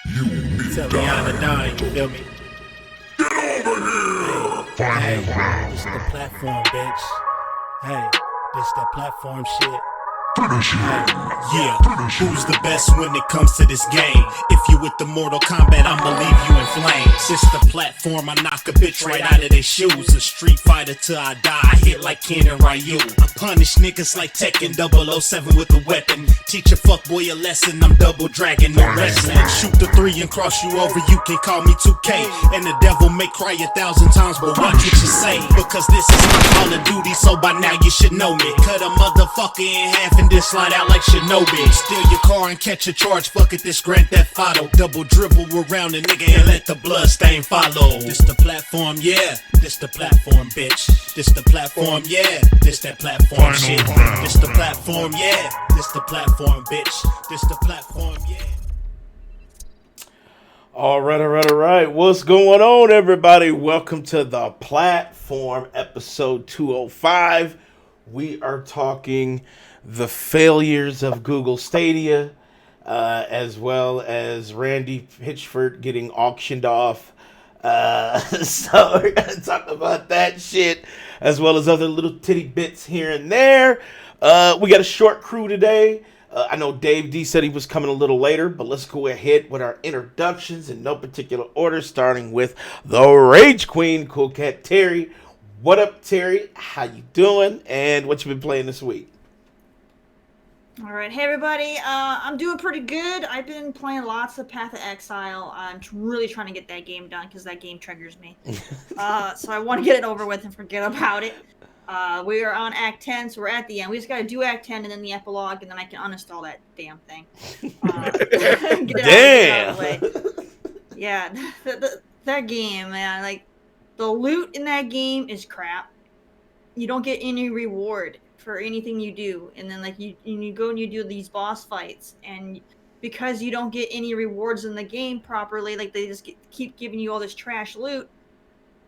Tell Rihanna Don, you feel me? Hey, this the platform, bitch. Hey, this that platform shit. Yeah, who's the best when it comes to this game? If you with the Mortal Kombat, I'ma leave you in flames. This the platform, I knock a bitch right out of their shoes. A street fighter till I die, I hit like Ken and Ryu. I punish niggas like Tekken 007 with a weapon. Teach a fuckboy a lesson, I'm double dragon, no wrestling. Shoot the 3 and cross you over, you can call me 2K. And the devil may cry 1,000 times, but watch what you say. Because this is my Call of Duty, so by now you should know me. Cut a motherfucker in half and then slide out like Shinobi. Steal your car and catch a charge, fuck it, this Grand Theft Auto. Double dribble around a nigga and let the blood stain follow. This the platform, yeah, this the platform, bitch. This the platform, yeah, this that platform shit. This the platform, yeah, this the platform, bitch. This the platform, yeah. All right. What's going on, everybody? Welcome to the platform, episode 205. We are talking the failures of Google Stadia, as well as Randy Pitchford getting auctioned off. So we're going to talk about that shit, as well as other little titty bits here and there. We got a short crew today. I know Dave D said he was coming a little later, but let's go ahead with our introductions in no particular order, starting with the Rage Queen, Cool Cat Terry. What up, Terry? How you doing? And what you been playing this week? All right, hey everybody. I'm doing pretty good. I've been playing lots of Path of Exile. I'm really trying to get that game done because that game triggers me. So I want to get it over with and forget about it. We are on Act 10, so we're at the end. We just got to do Act 10 and then the epilogue, and then I can uninstall that damn thing. Get out of the way. Yeah, that game, man. Like, the loot in that game is crap. You don't get any reward for anything you do, and then like you go and you do these boss fights, and because you don't get any rewards in the game properly, like they just keep giving you all this trash loot,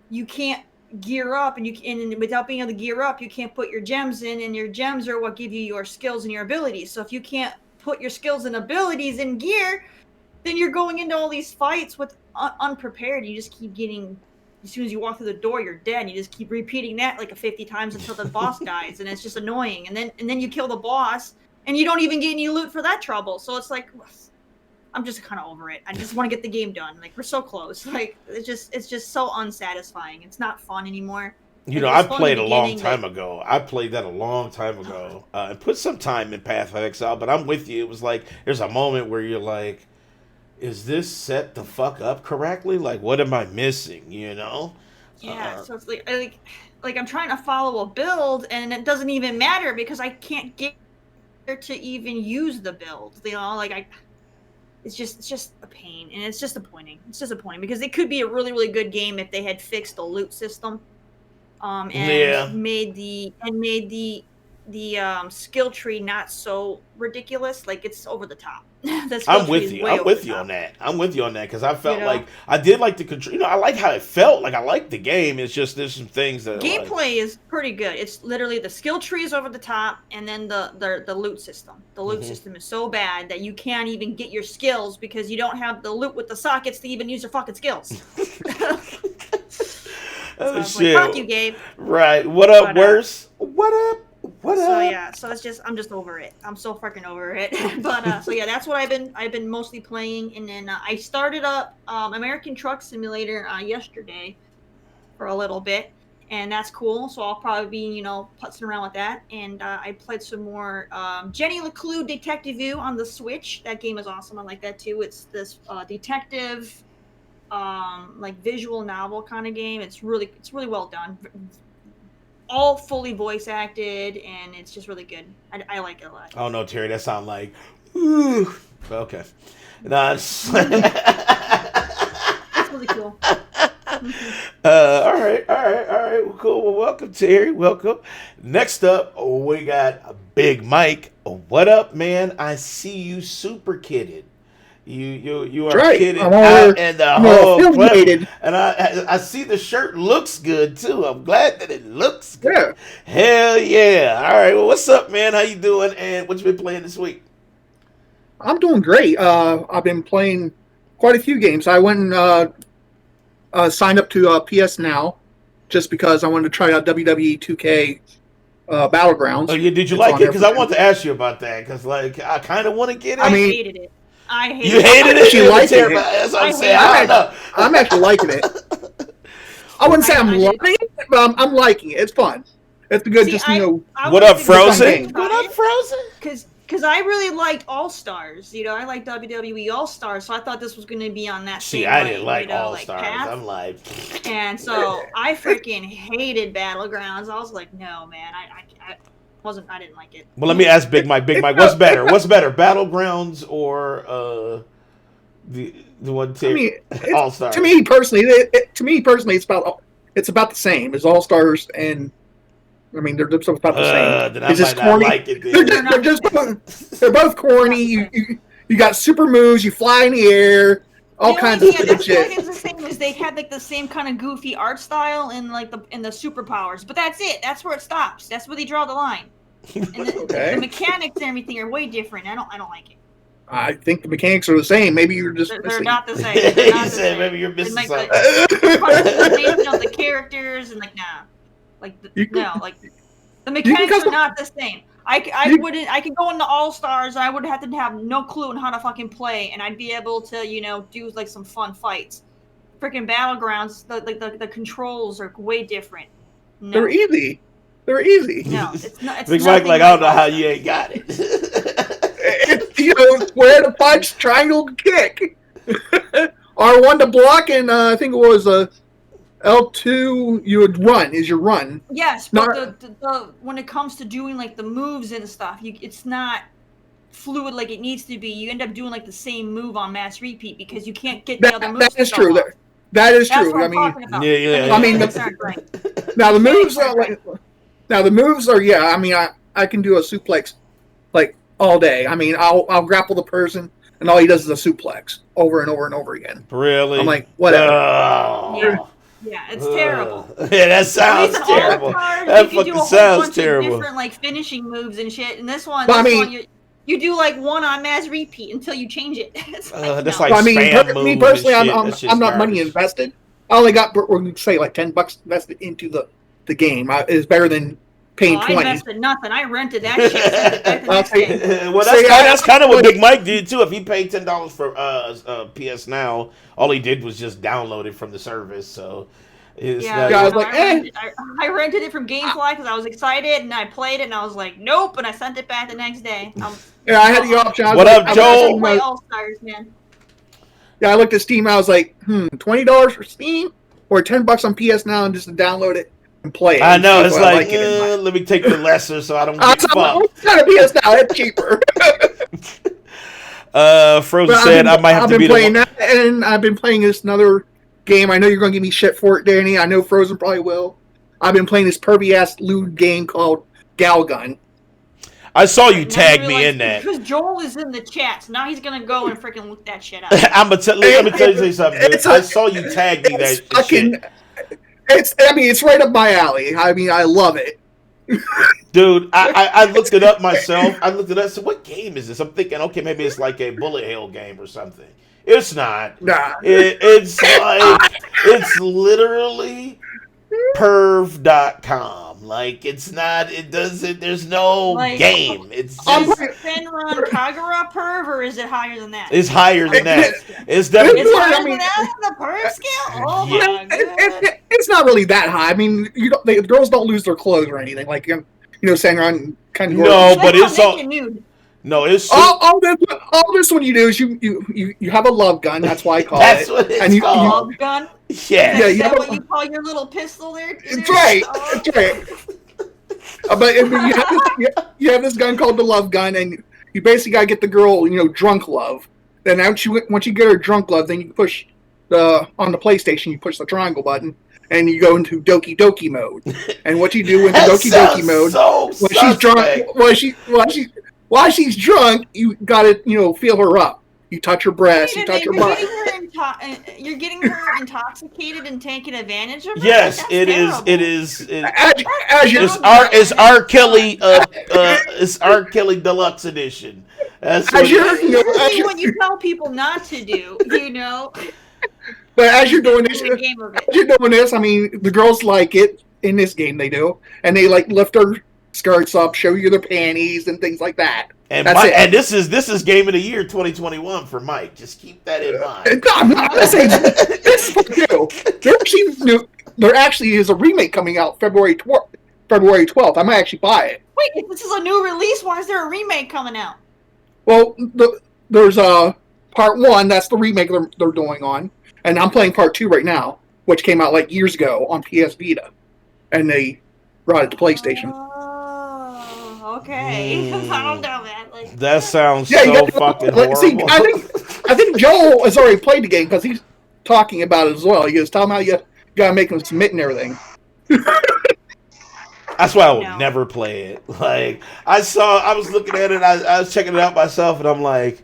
you can't gear up, and without being able to gear up, you can't put your gems in, and your gems are what give you your skills and your abilities. So if you can't put your skills and abilities in gear, then you're going into all these fights with unprepared. You just keep getting, as soon as you walk through the door, you're dead. You just keep repeating that like 50 times until the boss dies, and it's just annoying. And then you kill the boss, and you don't even get any loot for that trouble. So it's like, I'm just kind of over it. I just want to get the game done. Like, we're so close. Like, it's just so unsatisfying. It's not fun anymore. You know, I played a long time ago. I played that a long time ago, and put some time in Path of Exile. But I'm with you. It was like there's a moment where you're like, is this set the fuck up correctly? Like, what am I missing, you know? Yeah, so it's like I'm trying to follow a build, and it doesn't even matter because I can't get there to even use the build. You know, like it's just a pain, and it's disappointing. It's disappointing because it could be a really, really good game if they had fixed the loot system, and made the skill tree not so ridiculous. Like, it's over the top. I'm with you on that because I felt like I did like the control. You know, I like how it felt. Like, I like the game. It's just there's some things that gameplay is pretty good. It's literally the skill tree is over the top, and then the loot system. The loot system is so bad that you can't even get your skills because you don't have the loot with the sockets to even use your fucking skills. Oh shit! Like, fuck you, Gabe. Right? What up, worse? What up? What so up? Yeah, so I'm just over it. I'm so fucking over it. But so yeah, that's what I've been mostly playing. And then I started up American Truck Simulator yesterday for a little bit, and that's cool. So I'll probably be putzing around with that. And I played some more Jenny LeClue Detective View on the Switch. That game is awesome. I like that too. It's this detective like visual novel kind of game. It's really well done. All fully voice acted, and it's just really good. I like it a lot. Oh no, Terry, that sound like ooh. Okay. No, it's really cool. All right. Well, cool. Well, welcome, Terry. Welcome. Next up, we got Big Mike. What up, man? I see you super kidded. You are right. kidding out and the whole affiliated. And I see the shirt looks good too. I'm glad that it looks good. Yeah. Hell yeah. All right. Well, what's up, man? How you doing? And what you been playing this week? I'm doing great. I've been playing, of quite a few games. I went and signed up to PS Now just because I wanted to try out WWE 2K Battlegrounds. Oh, yeah, did you like it? Because I want to ask you about that. Because like I kind of want to get it. I hated it. You hated it. She liked it. That's what I'm saying. I don't know. I'm actually liking it. I wouldn't say I'm loving it, but I'm liking it. It's fun. It's good. What up, Frozen? What up, Frozen? Because I really liked All Stars. I like WWE All Stars, so I thought this was going to be on that. See, I didn't like All Stars. Path. I'm like, and so I freaking hated Battlegrounds. I was like, no, man, I didn't like it. Well, let me ask Big Mike. Big Mike, what's better? What's better, Battlegrounds or the one? All Stars. To me personally, it's about the same as All Stars and. I mean, they're just about the same. Then I might not like it. They're both corny. You got super moves. You fly in the air. All kinds of shit. It's the same as they had like the same kind of goofy art style in like the superpowers, but that's it. That's where it stops. That's where they draw the line. And the mechanics and everything are way different. I don't like it. I think the mechanics are the same. Maybe you're just they're not the same. They're not the same. Maybe you're missing something. The characters and like nah. The mechanics are not the same. I could go into All Stars and I would have to have no clue on how to fucking play, and I'd be able to, do like some fun fights. Freaking Battlegrounds, the controls are way different. No. They're easy. No, it's not. Big Mike, I don't know how you ain't got it. It's, square to punch, triangle to kick. R1 to block, and I think it was L2 you would run is your run. Yes, but the when it comes to doing like the moves and stuff, it's not fluid like it needs to be. You end up doing like the same move on mass repeat because you can't get the other moves. That is true. That is That's true. What I I'm mean, talking about. Yeah. I mean, now the moves are like. Now the moves are I mean I can do a suplex like all day. I mean I'll grapple the person and all he does is a suplex over and over and over again. Really? I'm like whatever. Yeah, it's terrible. Yeah, that sounds terrible. That fucking sounds terrible. Different like finishing moves and shit. And this one, you do like one on mass repeat until you change it. That's like spam moves. Me personally, I'm not money invested. I only got say like $10 invested into the game. It's better than paying $20. I invested nothing. I rented that shit. Well, that's kind of what Big Mike did too. If he paid $10 for PS Now, all he did was just download it from the service. So I rented it from GameFly because I was excited and I played it and I was like, nope, and I sent it back the next day. I had the option. What up, Joel? Play All Stars, man. Yeah, I looked at Steam. I was like, $20 for Steam or $10 on PS Now and just to download it. Play it. I know it's like let me take the lesser so I don't get fucked. It's gotta be now. It's cheaper. Frozen said I might have to be playing that, and I've been playing this another game. I know you're gonna give me shit for it, Danny. I know Frozen probably will. I've been playing this pervy ass lewd game called Galgun. I saw you tag me in that because Joel is in the chat, so now he's gonna go and freaking look that shit up. Let me tell you something, dude. I saw you tag me that shit. It's right up my alley. I mean, I love it. Dude, I looked it up myself. I looked it up. So what game is this? I'm thinking, okay, maybe it's like a bullet hell game or something. It's not. Nah. It's like, it's literally perv.com. Like, it's not, it doesn't, there's no game. It's just. Is Fenron Kagura perv, or is it higher than that? It's higher than that. It's definitely higher than that in the perv scale? Oh my god. It's not really that high. I mean, the girls don't lose their clothes or anything. Like, saying around kind of. No, but it's all. No, it's all this one you do is you have a love gun. That's why I call that's it. That's what it's called. Love gun. Yeah. Is that what you call your little pistol there? That's right. That's right. But you have this gun called the love gun, and you basically gotta get the girl, drunk love. Then once you get her drunk love, then you push on the PlayStation, you push the triangle button, and you go into Doki Doki mode. And what you do in the Doki Doki mode, when she's drunk, while she's drunk, you gotta feel her up. You touch her breasts, you touch her butt. You're getting her intoxicated and taking advantage of her? Yes, it is. It's R Kelly Deluxe Edition. That's as you're, Usually what you tell people not to do, but as you're doing this, the game of it. as you're doing this, I mean, the girls like it in this game. They do, and they like lift their skirts up, show you their panties and things like that. And That's it. and this is Game of the Year 2021 for Mike. Just keep that in mind. No, I'm not saying this is new. There actually is a remake coming out February 12th. I might actually buy it. Wait, if this is a new release, why is there a remake coming out? Well, there's part 1. That's the remake they're doing on, and I'm playing part 2 right now, which came out like years ago on PS Vita, and they brought it to PlayStation. Oh, okay. I don't know, man. Like, That sounds so fucking horrible. See, I think Joel has already played the game because he's talking about it as well. He goes, "Tell him how you gotta make him submit and everything." That's why I would never play it. Like I was looking at it, I was checking it out myself, and I'm like,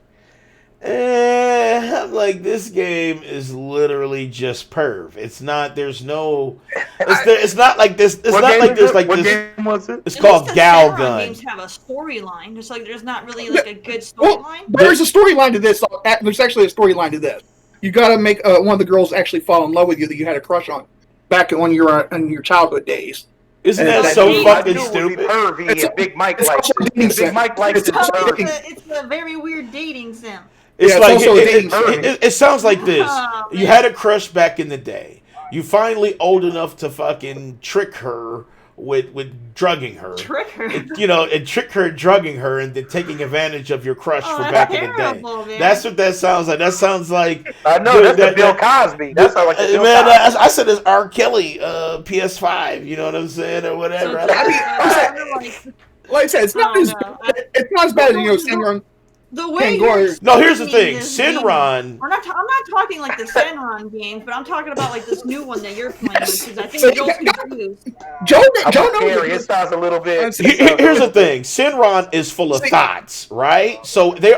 this game is literally just perv. It's not. There's no. It's not like this. It's not like there's like what this. Game was it? It's called Gal Senran Gun. Games have a storyline. Just like there's not really like a good storyline. There's a storyline to this. There's actually a storyline to this. You got to make one of the girls actually fall in love with you that you had a crush on back in your childhood days. Isn't And that so that's- fucking I knew it would be stupid? pervy, and Big Mike likes also a it. dating Big sim. Mike likes it. It's also pervy. It's a very weird dating sim. It's Yeah, it's like also a dating sim. it sounds like this. Oh, You man. had a crush back in the day. You finally old enough to fucking trick her with drugging her. Trick her. And trick her, drugging her, and then taking advantage of your crush Oh, for that's back in the day. terrible, man. That's what that sounds like. That sounds like. I know, that's the Bill Cosby. That sounds like the Bill Man, Cosby. I said it's R. Kelly, PS5. You know what I'm saying, or whatever. So, Like I said, it's not Oh, as no. it's not as bad as Senran. the way Gore. you're No, here's the explaining thing. this game- Sinron. I'm not talking like the Senran games, but I'm talking about like this new one that you're playing with because I So think you Joel's got- confused. Joe I'm knows scary. It it. sounds a little bit. Here's the thing. Sinron is full of thoughts, right? So they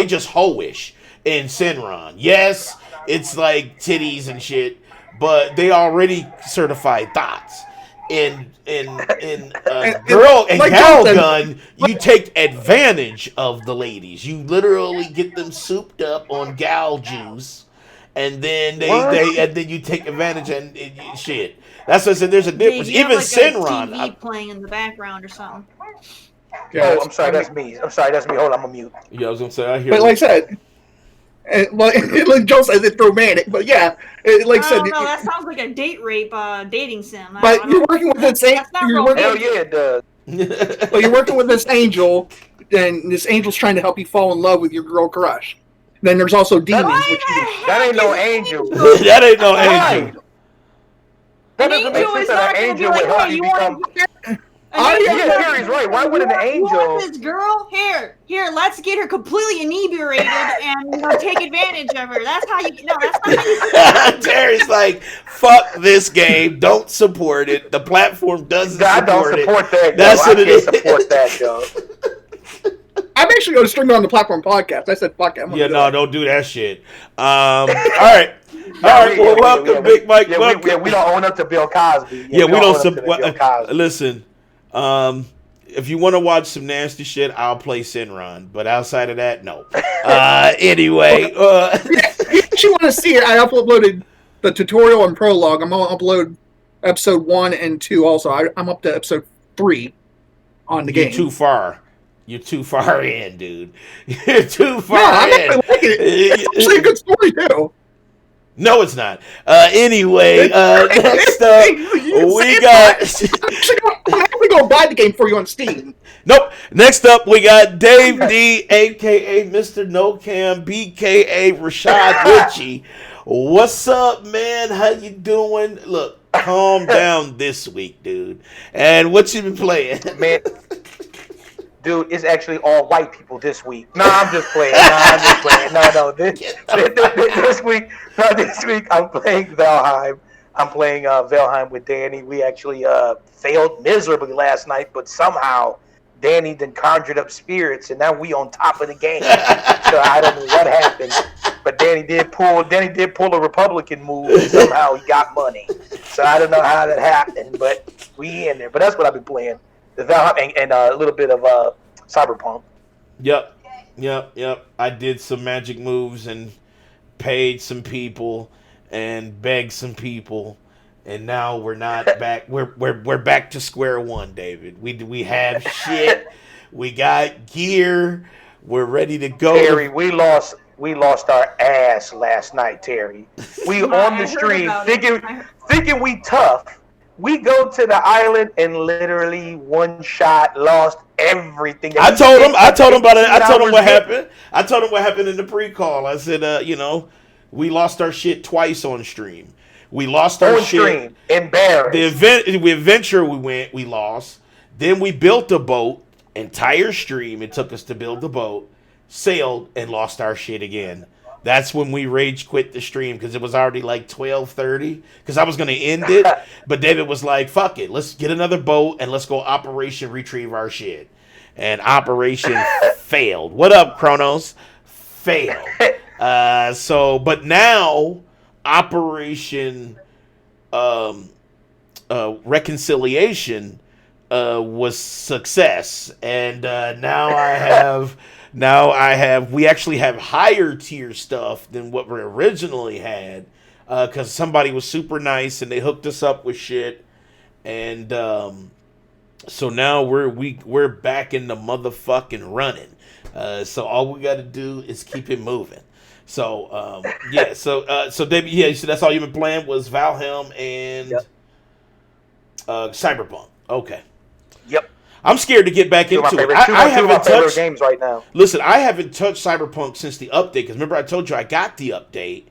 just hoish in Sinron. Yes, it's like titties and shit, but they already certified thoughts. In girl and like gal Jonathan- gun, you take advantage of the ladies. You literally get them souped up on gal juice, and then then you take advantage and shit. That's what I said. There's a difference. You have, Even like, Sinron. a TV playing in the background or something. Yeah, Oh, I'm sorry, that's me. I'm sorry, that's me. Hold on, I'm a mute. Yeah, I was gonna say. I hear. But like I said, like Joe said, it's romantic. But yeah, like I I said, don't know. That sounds like a date rape dating sim. but you're working with this That's not Hell yeah, it does. but you're working with this angel, and this angel's trying to help you fall in love with your girl crush. Then there's also demons, which That ain't no angel. that ain't no Why? angel. That An doesn't make angel sense is that not an going to be angel like, would help hey, you you become. want Yeah, Terry's right. Why wouldn't an You angel? want this girl? Here, let's get her completely inebriated and take advantage of her. That's how you. No, that's not how you. Terry's like, fuck this game. Don't support it. The platform doesn't I don't support it. support that. That's That's what I it can't is. support that, Joe. I'm actually going to stream it on the platform podcast. I said, fuck it. I'm gonna Yeah, do no, it. don't do that shit. All right. Well, welcome, Big Mike. Welcome. We don't own up to Bill Cosby. Yeah, we don't own up to support. Bill Cosby. Listen, if you want to watch some nasty shit, I'll play Sinron. But outside of that, no. Anyway, If you actually want to see it, I uploaded the tutorial and prologue. I'm going to upload episode 1 and 2 also. I'm up to episode 3 on the you're game. too far. You're too far in, dude. You're too No, far I'm in. actually liking it. It's actually a good story, too. No, it's not. Anyway, next up, we got. I'm actually going to buy the game for you on Steam. Nope. Next up, we got Dave D, aka Mr. No Cam, BKA Rashad Ritchie. What's up, man? How you doing? Look, calm down this week, dude. And what you been playing? Man, dude, it's actually all white people this week. No, I'm just playing. No, this week I'm playing Valheim. I'm playing Valheim with Danny. We actually failed miserably last night, but somehow Danny then conjured up spirits, and now we on top of the game. So I don't know what happened, but Danny did pull a Republican move, and somehow he got money. So I don't know how that happened, but we in there. But that's what I've been playing. The Valheim and a little bit of Cyberpunk. Yep. Yep. I did some magic moves and paid some people and begged some people, and now we're not back. We're back to square one, David. We have shit. We got gear. We're ready to go. Terry, we lost our ass last night, Terry. We on the I heard stream about thinking we tough. We go to the island and literally one shot lost everything. I told him about it. I told him what happened. happened. I told him what happened in the pre-call. I said, we lost our shit twice on stream. We lost our On shit. stream, embarrassed. The adventure we lost. Then we built a boat. Entire stream it took us to build the boat. Sailed and lost our shit again. That's when we rage quit the stream because it was already like 12:30. Because I was gonna end it, but David was like, "Fuck it, let's get another boat and let's go Operation Retrieve our shit." And Operation failed. What up, Kronos? Failed. But now Operation Reconciliation was success, and now we actually have higher tier stuff than what we originally had, because somebody was super nice and they hooked us up with shit, and so now we're back in the motherfucking running. So all we got to do is keep it moving. So so David, so that's all you've been playing was Valheim and Cyberpunk. Okay. Yep. I'm scared to get back into it. I haven't touched games right now. Listen, I haven't touched Cyberpunk since the update. Because remember, I told you I got the update,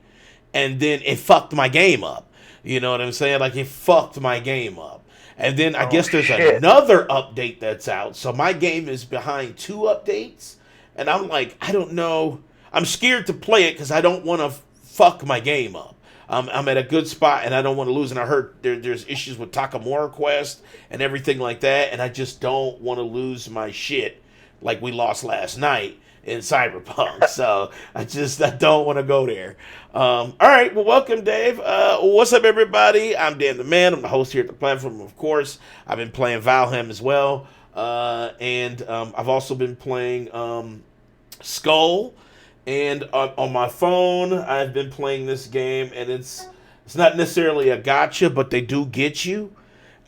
and then it fucked my game up. You know what I'm saying? Like, it fucked my game up. And then I guess there's another update that's out. So my game is behind 2 updates, and I'm like, I don't know. I'm scared to play it because I don't want to fuck my game up. I'm at a good spot, and I don't want to lose. And I heard there's issues with Takamura Quest and everything like that, and I just don't want to lose my shit like we lost last night in Cyberpunk. So I don't want to go there. All right, well, welcome, Dave. What's up, everybody? I'm Dan the Man. I'm the host here at the platform, of course. I've been playing Valheim as well, and I've also been playing Skull. And on my phone, I've been playing this game, and it's not necessarily a gotcha, but they do get you.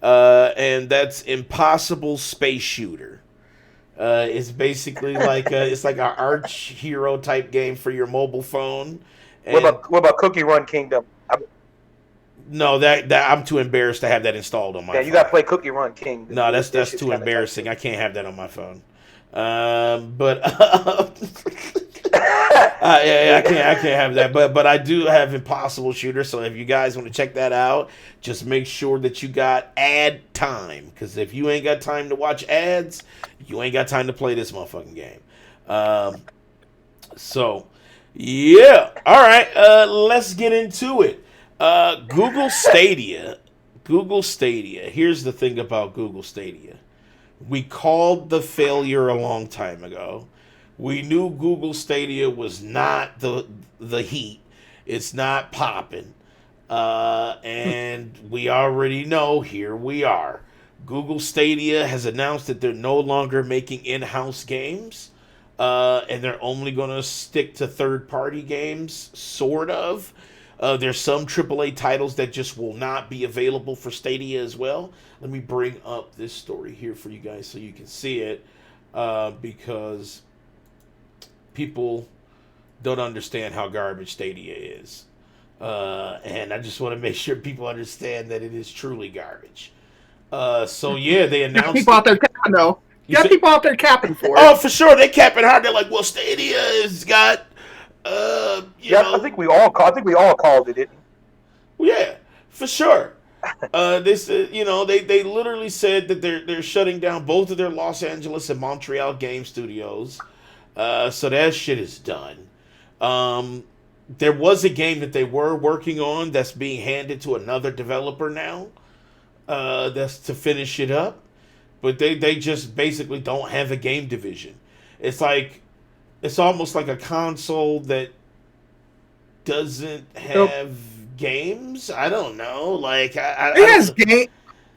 And that's Impossible Space Shooter. It's basically like it's like an arch hero type game for your mobile phone. And What about Cookie Run Kingdom? No, that I'm too embarrassed to have that installed on my phone. You got to play Cookie Run Kingdom. No, that's too embarrassing. I can't have that on my phone. But I can't have that. But I do have Impossible Shooter. So if you guys want to check that out, just make sure that you got ad time. Because if you ain't got time to watch ads, you ain't got time to play this motherfucking game. So yeah, all right. Let's get into it. Google Stadia. Here's the thing about Google Stadia. We called the failure a long time ago. We knew Google Stadia was not the heat. It's not popping. And we already know, here we are. Google Stadia has announced that they're no longer making in-house games. And they're only going to stick to third-party games, sort of. There's some AAA titles that just will not be available for Stadia as well. Let me bring up this story here for you guys so you can see it, because people don't understand how garbage Stadia is. And I just want to make sure people understand that it is truly garbage. So yeah, they announced... People out there capping, though. You got people out there capping for it. Oh, for sure. They're capping hard. They're like, well, Stadia has got... I think we all called it. Yeah, for sure. They said, they literally said that they're shutting down both of their Los Angeles and Montreal game studios. So that shit is done. There was a game that they were working on that's being handed to another developer now. That's to finish it up, but they just basically don't have a game division. It's almost like a console that doesn't have games. I don't know. Like it has game.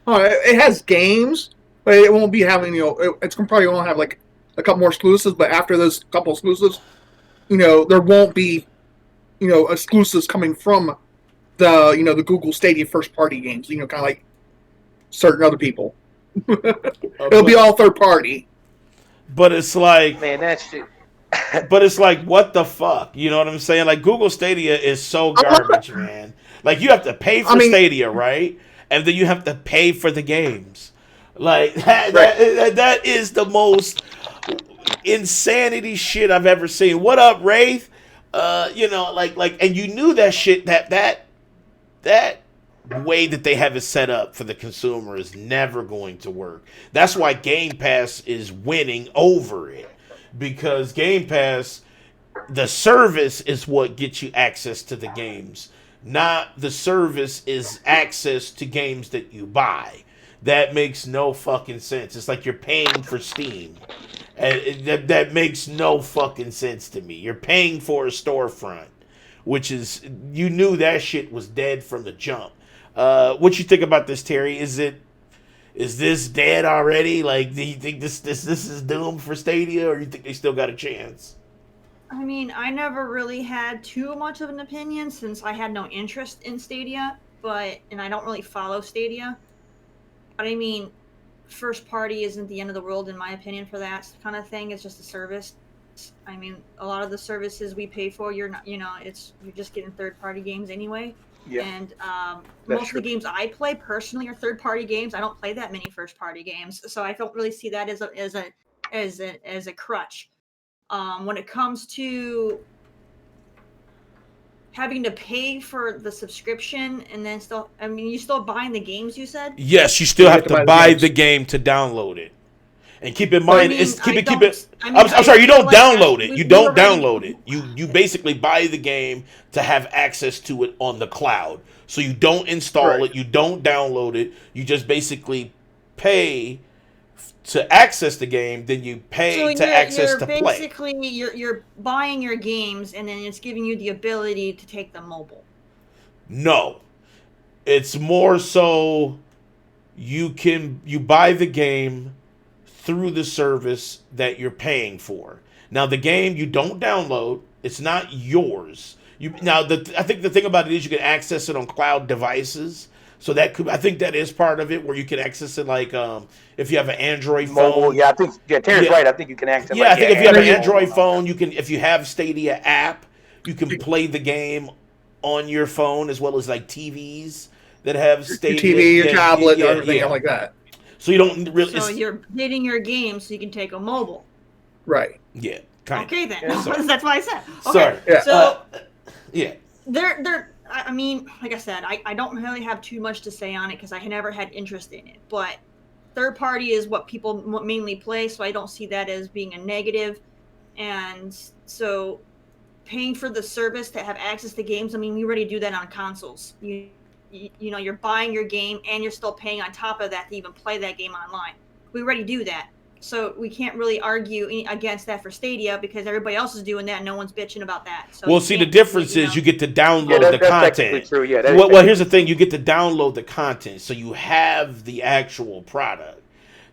It has games, but it won't be having. It's probably won't have like a couple more exclusives, but after those couple exclusives, there won't be, exclusives coming from the Google Stadia first party games. Kind of like certain other people. It'll be all third party. But it's like, Man, that shit. but it's like, what the fuck? You know what I'm saying? Like, Google Stadia is so garbage, man. Like, you have to pay for Stadia, right? And then you have to pay for the games. Like, that is the most insanity shit I've ever seen. What up, Wraith? And you knew that shit, that way that they have it set up for the consumer is never going to work. That's why Game Pass is winning over it. Because Game Pass, the service is what gets you access to the games. Not the service is access to games that you buy. That makes no fucking sense. It's like you're paying for Steam. And that makes no fucking sense to me. You're paying for a storefront, which is, you knew that shit was dead from the jump. What you think about this, Terry? Is this dead already? Like, do you think this is doomed for Stadia, or do you think they still got a chance? I mean, I never really had too much of an opinion since I had no interest in Stadia, and I don't really follow Stadia. But I mean, first party isn't the end of the world in my opinion for that kind of thing. It's just a service. I mean, a lot of the services we pay for, you're just getting third party games anyway. Yeah. And most of the games I play personally are third party games. I don't play that many first party games, so I don't really see that as a crutch. When it comes to having to pay for the subscription and then you still buying the games, you said? Yes, you still have to buy the game to download it. And keep in mind, I'm sorry, you don't download it. You don't download it. You basically buy the game to have access to it on the cloud. So you don't install it, you don't download it. You just basically pay to access the game, then you pay to access to play. Basically, you're buying your games, and then it's giving you the ability to take them mobile. No, it's more so you buy the game through the service that you're paying for. Now, the game you don't download, it's not yours. I think the thing about it is you can access it on cloud devices. So I think that is part of it, where you can access it like if you have an Android phone. Mobile, yeah, I think Terry's right. I think you can access. Yeah, I think if you have an Android phone, you can. If you have Stadia app, you can play the game on your phone as well as like TVs that have Stadia. Your TV, your tablet, everything like that. So you don't really. So you're getting your game so you can take a mobile. Right. Yeah. Kinda. Okay then. Yeah, That's what I said. Okay. Sorry. Yeah. So yeah. I mean, like I said, I don't really have too much to say on it because I never had interest in it. But third party is what people mainly play, so I don't see that as being a negative. And so paying for the service to have access to games, I mean, we already do that on consoles. You're buying your game and you're still paying on top of that to even play that game online. We already do that. So we can't really argue against that for Stadia because everybody else is doing that and no one's bitching about that. So well, see, the difference is you get to download the content. True. Yeah, well, here's the thing. You get to download the content, so you have the actual product.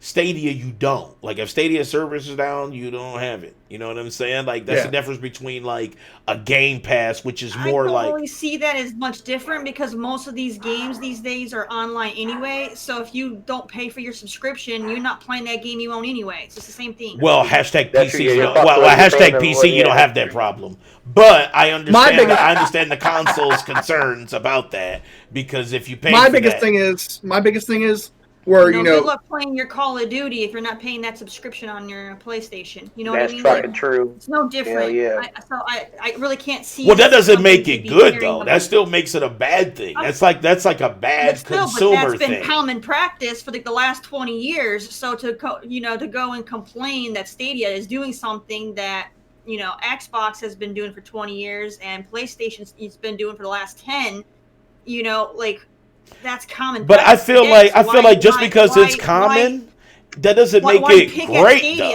Stadia, you don't. Like, if Stadia servers is down, you don't have it. You know what I'm saying? Like, that's the difference between, like, a Game Pass, which is more like... I don't really see that as much different because most of these games these days are online anyway. So if you don't pay for your subscription, you're not playing that game you own anyway. It's just the same thing. Well, hashtag PC. Hashtag PC, you don't have that problem. But I understand the console's concerns about that because if you pay my biggest thing is where good luck playing your Call of Duty if you're not paying that subscription on your PlayStation. You know what I mean? That's fucking true. It's no different. Yeah. I really can't see. Well, that doesn't make it good though. That still makes it a bad thing. That's like a bad consumer but that's thing. been common practice for the last 20 years. So to go and complain that Stadia is doing something that Xbox has been doing for 20 years and PlayStation's been doing for the last 10, that's common. But I feel like just because it's common, that doesn't make it great though.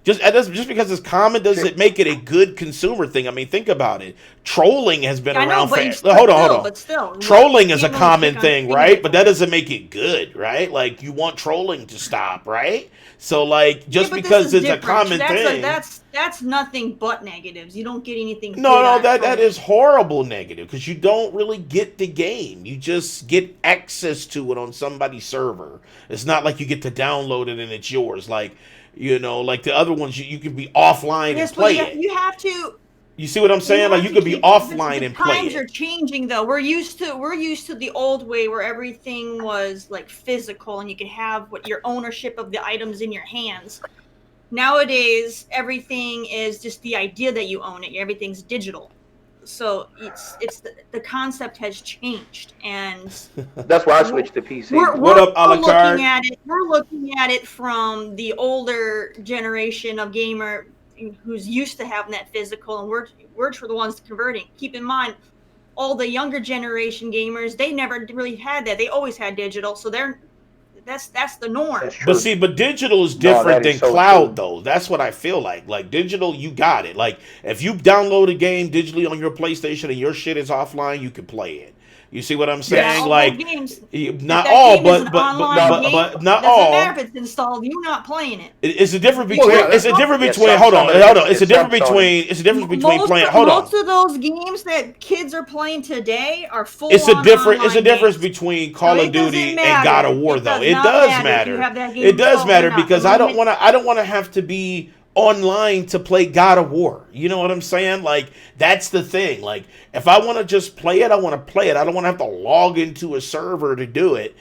Just because it's common doesn't make it a good consumer thing. I mean, think about it. Trolling has been around for. Hold on. But still, trolling is a people common pick on thing, things right? like But that. that doesn't make it good, right? Like you want trolling to stop, right? So like just Yeah, but because this is it's a different. common thing. That's nothing but negatives. You don't get anything. No, good out of that trolling. is horrible negative because you don't really get the game. You just get access to it on somebody's server. It's not like you get to download it and it's yours. Like, like the other ones, you can be offline and play it. You have to. You see what I'm saying? Like you could be offline and play Times are it. changing though. We're used to the old way where everything was like physical and you could have your ownership of the items in your hands. Nowadays, everything is just the idea that you own it. Everything's digital. So it's the concept has changed, and That's why I switched to PC. What up, a la carte? We're looking at it from the older generation of gamer who's used to having that physical, and we're the ones converting. Keep in mind, all the younger generation gamers, they never really had that. They always had digital, so that's the norm. That's true. But digital is different that is than so cloud, true. though. That's what I feel like. Like digital, you got it. Like if you download a game digitally on your PlayStation and your shit is offline, you can play it. You see what I'm saying? all like games, not all, but but not doesn't all. matter if it's installed. You're not playing it. It's a difference between. yeah, It's a difference yeah, between. some- Hold on. some of it- It's a it's difference some between. It's a difference between playing. Hold on. Most of those games that kids are playing today are full. It's a different. It's a online difference games. between Call So of it doesn't Duty and matter. God of War, It though. does It not does matter if matter. you have that game It does installed or matter not. because The I don't moment- want to have to be online to play God of War. You know what I'm saying? Like that's the thing. Like if I want to just play it, I want to play it. I don't want to have to log into a server to do it.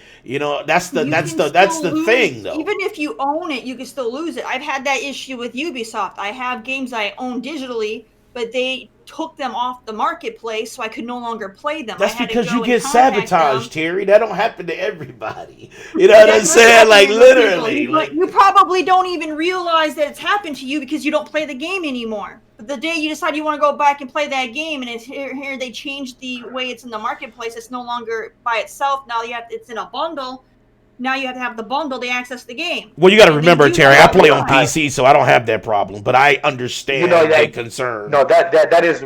That's the thing though. Even if you own it, you can still lose it. I've had that issue with Ubisoft. I have games I own digitally, but they took them off the marketplace, so I could no longer play them. That's I had to because go you and get contact sabotaged, them. Terry. That don't happen to everybody. You know what I'm saying? Like literally. But you probably don't even realize that it's happened to you because you don't play the game anymore. But the day you decide you want to go back and play that game, and it's here they changed the way it's in the marketplace. It's no longer by itself. Now it's in a bundle. Now you have to have the bundle to access the game. Well, you got to And remember, then you Terry. I have play to on buy. PC, so I don't have that problem. But I understand the concern. No, that is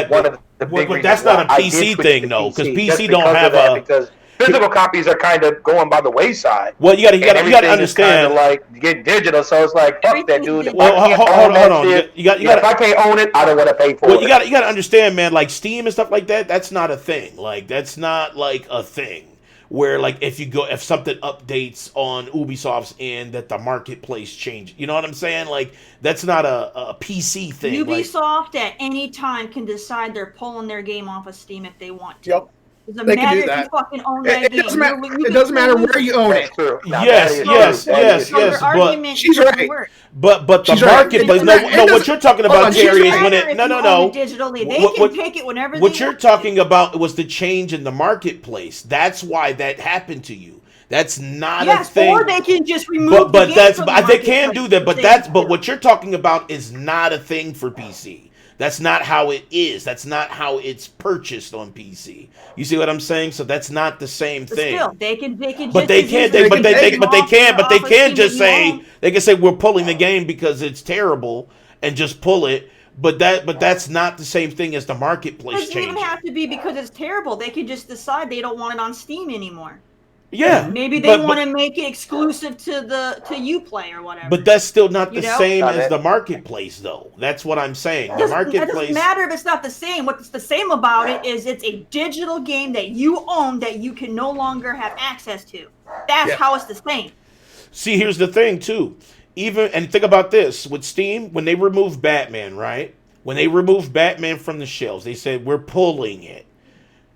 one of the big reasons. That's not a why I did PC switch thing, to though, because just PC don't because of have that, a. because physical copies are kind of going by the wayside. Well, you got to understand. Like you get digital, so it's like fuck that, dude. If Well, I can't hold own that on. shit, If I can't own it, I don't want to pay for it. Well, you got to understand, man. Like Steam and stuff like that. That's not a thing. Like that's not like a thing. Where like if something updates on Ubisoft's end that the marketplace changes, you know what I'm saying? Like that's not a PC thing. Ubisoft at any time can decide they're pulling their game off of Steam if they want to. Yep. It doesn't They can matter do if that. you fucking own that It game. doesn't matter. You It doesn't matter lose where it. you own That's it. true. Now, Yes, that is yes, true. That yes, is So your yes, argument she's doesn't right. work. But the She's right. marketplace. It No, doesn't- what it you're talking hold about, on, she's Terry, is Doesn't when matter it. if No, you no, own no. it digitally. They What- can what- take it whenever What they you're want. talking about was the change in the marketplace. That's why that happened to you. That's not a thing. Or they can just remove But the game that's from the they can do that. marketplace. But what you're talking about is not a thing for PC. That's not how it is. That's not how it's purchased on PC. You see what I'm saying? So that's not the same But thing. still, they can. But they can't. They can't just say they can say we're pulling the game because it's terrible and just pull it. But that's not the same thing as the marketplace It doesn't even changing. have to be because it's terrible. They could just decide they don't want it on Steam anymore. Yeah, Maybe they want to make it exclusive to Uplay or whatever. But that's still not the You know? same Not as it. the marketplace, though. That's what I'm saying. The It marketplace. doesn't matter if it's not the same. What's the same about it is it's a digital game that you own that you can no longer have access to. That's how it's the same. See, here's the thing, too. And think about this. With Steam, when they removed Batman, right? When they removed Batman from the shelves, they said, we're pulling it.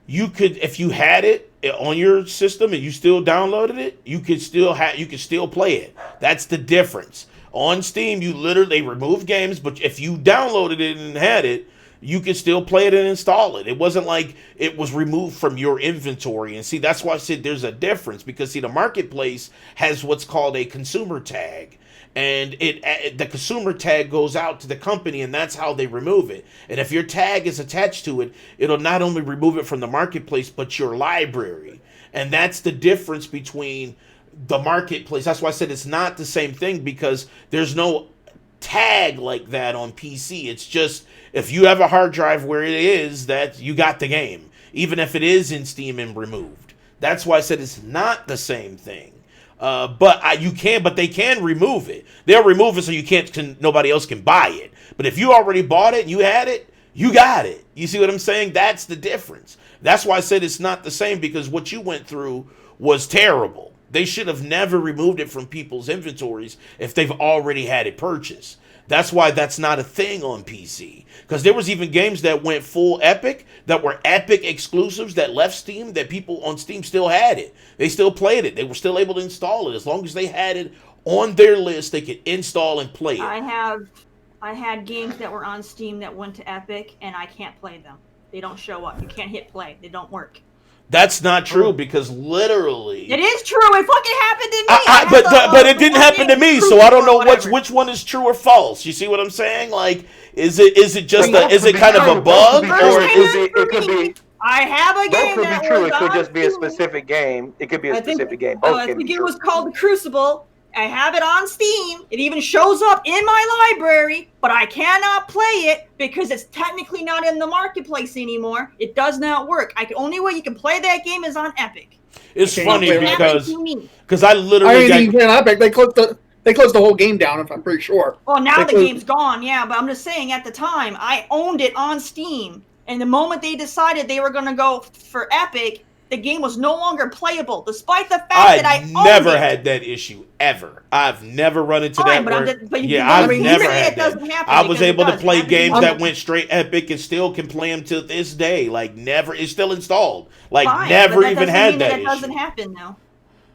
You could, if you had it on your system and you still downloaded it, you could still play it. That's the difference. On Steam, they removed games, but if you downloaded it and had it, you could still play it and install it. It wasn't like it was removed from your inventory. And see, that's why I said there's a difference, because see, the marketplace has what's called a consumer tag. And the consumer tag goes out to the company, and that's how they remove it. And if your tag is attached to it, it'll not only remove it from the marketplace, but your library. And that's the difference between the marketplace. That's why I said it's not the same thing, because there's no tag like that on PC. It's just if you have a hard drive where it is, that you got the game, even if it is in Steam and removed. That's why I said it's not the same thing. But they can remove it. They'll remove it so nobody else can buy it. But if you already bought it and you had it, you got it. You see what I'm saying? That's the difference. That's why I said it's not the same, because what you went through was terrible. They should have never removed it from people's inventories if they've already had it purchased. That's why that's not a thing on PC. Because there was even games that went full Epic, that were Epic exclusives that left Steam, that people on Steam still had it. They still played it. They were still able to install it. As long as they had it on their list, they could install and play it. I had games that were on Steam that went to Epic, and I can't play them. They don't show up. You can't hit play. They don't work. That's not true, because literally... It is true. It fucking happened to me. But it didn't happen to me, so I don't know which one is true or false. You see what I'm saying? Like, is it kind of a bug, or is it? It could be. I have a game Both that could be true. was It could just be a Steam. specific game. It could be a specific game. I think it was called The Crucible. I have it on Steam. It even shows up in my library, but I cannot play it because it's technically not in the marketplace anymore. It does not work. The only way you can play that game is on Epic. It's funny because I I literally mean, even on Epic, they closed the whole game down. If I'm pretty sure. Well, now the game's gone. Yeah, but I'm just saying. At the time, I owned it on Steam, and the moment they decided they were going to go for Epic, the game was no longer playable, despite the fact that I owned never it. had that issue ever. I've never run into Fine, that. I've never had that. I was able to play games that went straight Epic and still can play them to this day. Like never, it's still installed. Like Fine, never but even had that issue. That doesn't issue. happen though.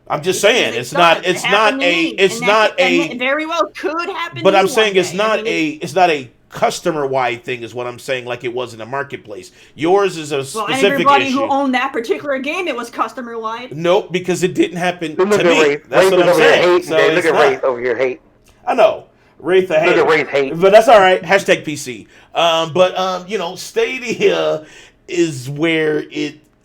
I'm just saying it's not it very well could happen. But I'm saying it's not a customer-wide thing is what I'm saying, like it was in the marketplace. Yours is a specific everybody issue. who owned that particular game, it was customer-wide. Nope, because it didn't happen to me. Wraith. That's what I'm saying. So look at Wraith over here, hate. I know. Wraith the hate. Look at Wraith hate. But that's all right. Hashtag PC. But Stadia is where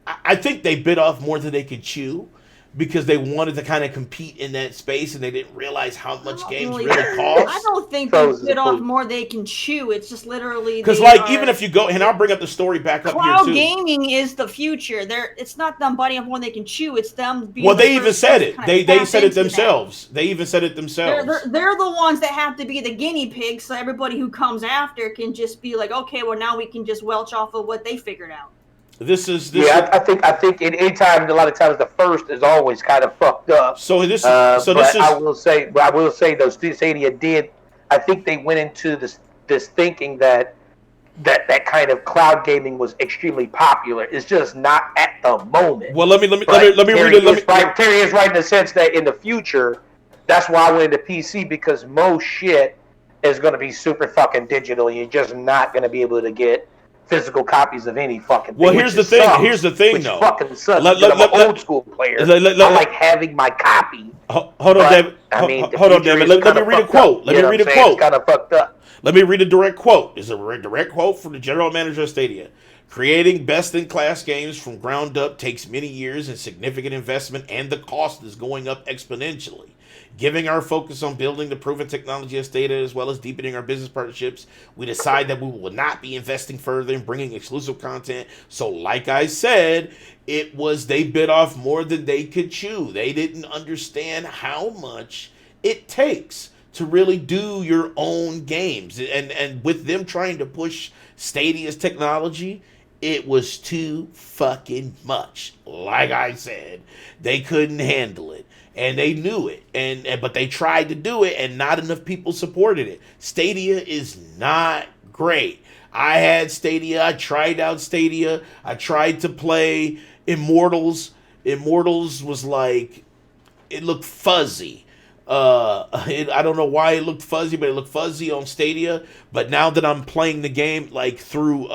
I think they bit off more than they could chew, because they wanted to kind of compete in that space, and they didn't realize how much games really cost. I don't think they bit off more they can chew. It's just literally because, even if you go, and I'll bring up the story back up here too. Cloud gaming is the future. It's not them biting off more they can chew. It's them being. Well, they even said it. They said it themselves. They even said it themselves. They're the ones that have to be the guinea pigs, so everybody who comes after can just be like, okay, well now we can just welch off of what they figured out. I think in any time, a lot of times the first is always kind of fucked up. I will say though, Stadia did. I think they went into this thinking that kind of cloud gaming was extremely popular. It's just not at the moment. Well, let me read it. Terry is right in the sense that in the future, that's why I went into PC, because most shit is going to be super fucking digital. You're just not going to be able to get physical copies of any fucking thing. Well, here's the thing, though. Fucking sucks. I'm an old school player. I like having my copy. Hold on, David. Hold on, David. Let me read a quote. Let me read a quote. It's kind of fucked up. Let me read a direct quote. It's a direct quote from the general manager of Stadia. Creating best-in-class games from ground up takes many years and significant investment, and the cost is going up exponentially. Giving our focus on building the proven technology of Stadia as well as deepening our business partnerships, we decide that we will not be investing further in bringing exclusive content. So like I said, they bit off more than they could chew. They didn't understand how much it takes to really do your own games. And with them trying to push Stadia's technology, it was too fucking much. Like I said, they couldn't handle it. And they knew it, but they tried to do it, and not enough people supported it. Stadia is not great. I had Stadia. I tried out Stadia. I tried to play Immortals. Immortals was like, it looked fuzzy. I don't know why it looked fuzzy, but it looked fuzzy on Stadia. But now that I'm playing the game like through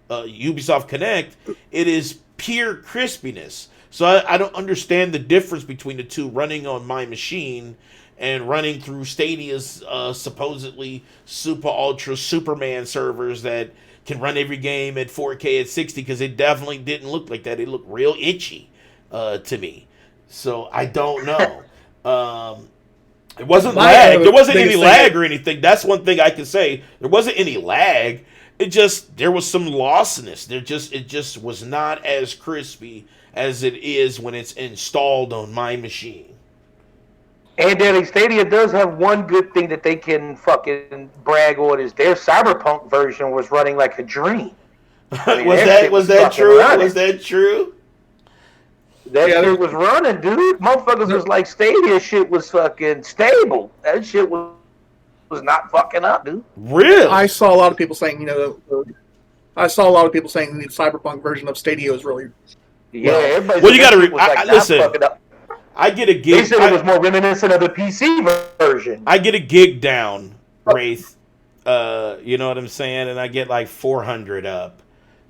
Ubisoft Connect, it is pure crispiness. So I don't understand the difference between the two, running on my machine and running through Stadia's supposedly super ultra Superman servers that can run every game at 4K at 60, because it definitely didn't look like that. It looked real itchy to me. So I don't know. It wasn't lag. There wasn't any lag or anything. That's one thing I can say. There wasn't any lag. There was some lostness. It just was not as crispy as it is when it's installed on my machine. And Daily Stadia does have one good thing that they can fucking brag on is their Cyberpunk version was running like a dream. I mean, was that true? Running. Was that true? That shit was running, dude. Motherfuckers was like, Stadia shit was fucking stable. That shit was not fucking up, dude. Really? I saw a lot of people saying, the Cyberpunk version of Stadia is really... Yeah, well, you got to listen. I get a gig. They said it was more reminiscent of the PC version. I get a gig down, Wraith. You know what I'm saying? And I get like 400 up.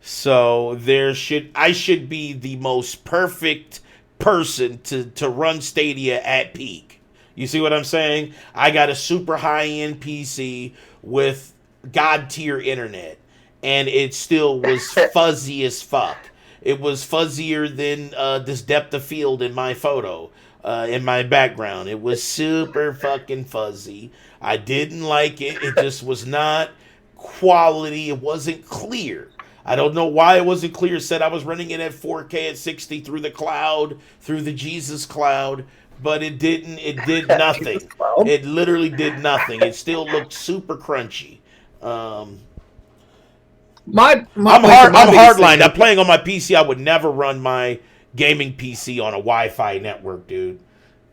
So I should be the most perfect person to run Stadia at peak. You see what I'm saying? I got a super high-end PC with God-tier internet, and it still was fuzzy as fuck. It was fuzzier than this depth of field in my photo, in my background. It was super fucking fuzzy. I didn't like it. It just was not quality. It wasn't clear. I don't know why it wasn't clear. It said I was running it at 4K at 60 through the cloud, through the Jesus cloud, but it didn't. It did nothing. It literally did nothing. It still looked super crunchy. I'm hardlined. I'm playing on my PC. I would never run my gaming PC on a Wi-Fi network, dude.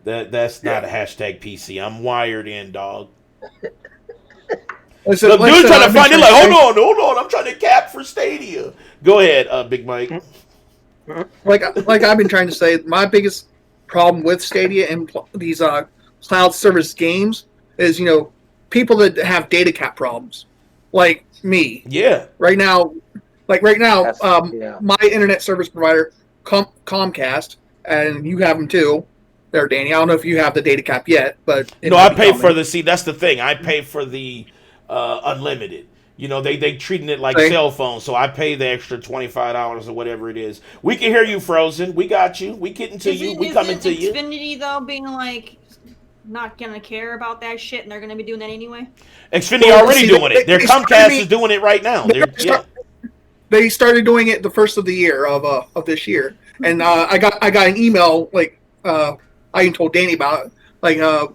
That's not a hashtag PC. I'm wired in, dog. Dude's trying to find it. Like, hold on. I'm trying to cap for Stadia. Go ahead, Big Mike. Like I've been trying to say, my biggest problem with Stadia and these cloud service games is, people that have data cap problems, like me. Yeah. Right now, my internet service provider, Comcast, and you have them too. There, Danny. I don't know if you have the data cap yet, but no, I pay for the. See, that's the thing. I pay for the unlimited. They treating it like cell phones, so I pay the extra $25 or whatever it is. We can hear you, Frozen. We got you. We getting to you. We coming to you. Xfinity though being like not gonna care about that shit, and they're gonna be doing that anyway. Xfinity already doing it. Their Comcast is doing it right now. They started doing it the first of the year of this year, and I got an email I even told Danny about it,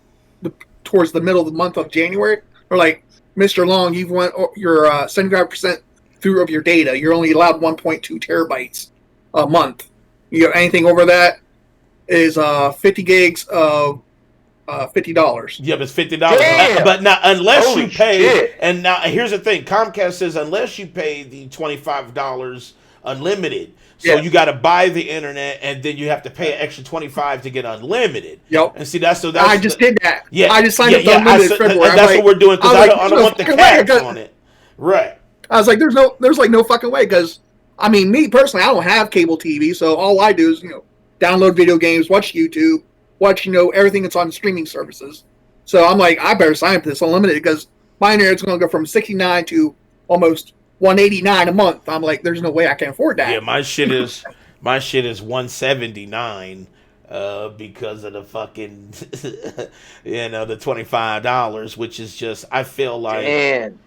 towards the middle of the month of January. Or like, Mr. Long, you've went your 75% through of your data. You're only allowed 1.2 terabytes a month. Anything over that is 50 gigs of $50. Yeah, but it's $50. But now, unless you pay, and now here's the thing: Comcast says unless you pay the $25 unlimited. So you got to buy the internet, and then you have to pay an extra $25 to get unlimited. Yep. And see, that's did that. Yeah. I just signed up for unlimited February. That's what we're doing because I don't want the cap on it. Right. I was like, there's no fucking way, because me personally, I don't have cable TV, so all I do is download video games, watch YouTube, watch everything that's on streaming services. So I'm like, I better sign up for this unlimited, because my internet's going to go from 69 to almost 189 a month. I'm like, there's no way I can afford that. Yeah, my shit is 179 because of the fucking the $25, which is just, I feel like, man,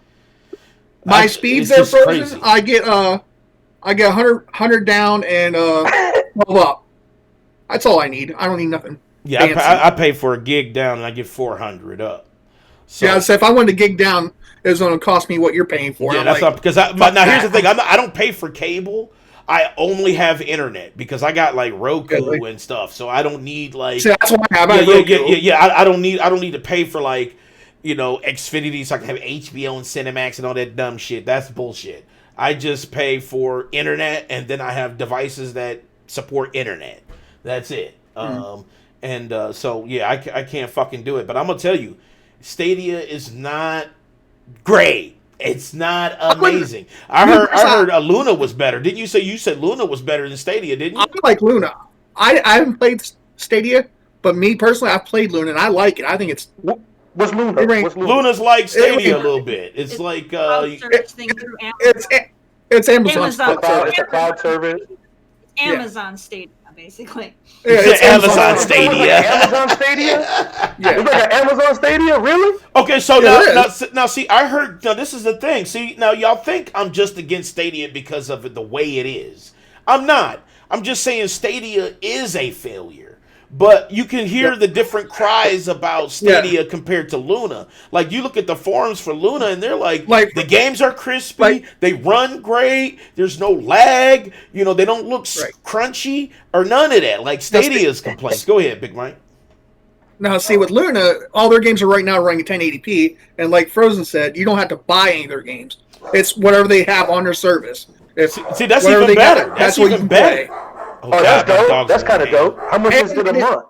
my speeds are frozen. I get 100 down and 12 up. That's all I need. I don't need nothing. Yeah, I pay for a gig down and I get 400 up. So if I wanted to gig down, it's going to cost me what you're paying for. Yeah, that's not because now here's the thing: I don't pay for cable. I only have internet because I got like Roku and stuff, so I don't need like. See, that's what I have. I don't need to pay for like Xfinity so I can have HBO and Cinemax and all that dumb shit. That's bullshit. I just pay for internet, and then I have devices that support internet. That's it. So I can't fucking do it. But I'm gonna tell you, Stadia is not great. It's not amazing. I heard Luna was better. Didn't you say Luna was better than Stadia, didn't you? I like Luna. I haven't played Stadia, but me personally, I've played Luna and I like it. I think it's what's Luna? Luna's like Stadia a little bit. It's like it's Amazon. It's a cloud service. Amazon Stadia, basically. Yeah, It's Amazon It's Stadia. like Amazon Stadia? Yeah. It's like an Amazon Stadia? Really? Okay, so Yeah, it now, see, I heard. Now, this is the thing. See, now y'all think I'm just against Stadia because of the way it is. I'm not. I'm just saying Stadia is a failure. But you can hear the different cries about Stadia compared to Luna. Like, you look at the forums for Luna, and they're like the games are crispy, they run great, there's no lag, they don't look crunchy or none of that. Like Stadia's complaints. Go ahead, Big Mike. Now, see, with Luna, all their games are right now running at 1080p, and like Frozen said, you don't have to buy any of their games. It's whatever they have on their service. See, that's even better. That's even better. Oh, that's dope. That's kind of dope. How much is it a month?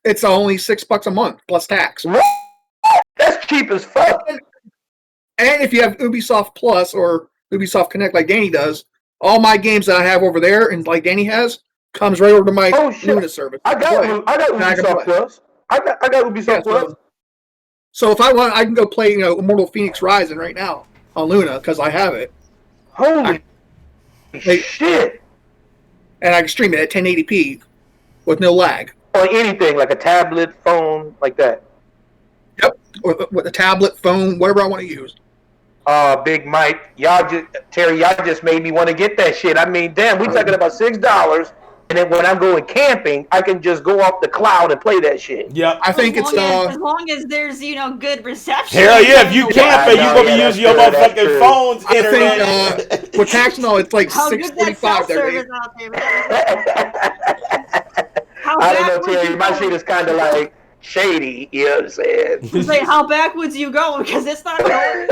It's only $6 a month plus tax. What? That's cheap as fuck. And if you have Ubisoft Plus or Ubisoft Connect like Danny does, all my games that I have over there and like Danny has comes right over to my Luna service. I got Ubisoft Plus. I got Ubisoft Plus. So if I want, I can go play Immortal Phoenix Rising right now on Luna because I have it. Holy shit! And I can stream it at 1080p with no lag. On anything, like a tablet, phone, like that. Yep, with a tablet, phone, whatever I want to use. Big Mike, Terry, y'all just made me want to get that shit. I mean, damn, we talking about $6, and then when I'm going camping, I can just go off the cloud and play that shit. Yep. I think as long as there's good reception. Hell yeah, if you camping, you're gonna be using your motherfucking phone's internet. I think with tax and all, it's like $6.45 there. I don't know, Terry. My shit is kind of like shady. You know what I'm saying? Say, how backwards you going? Because it's not going.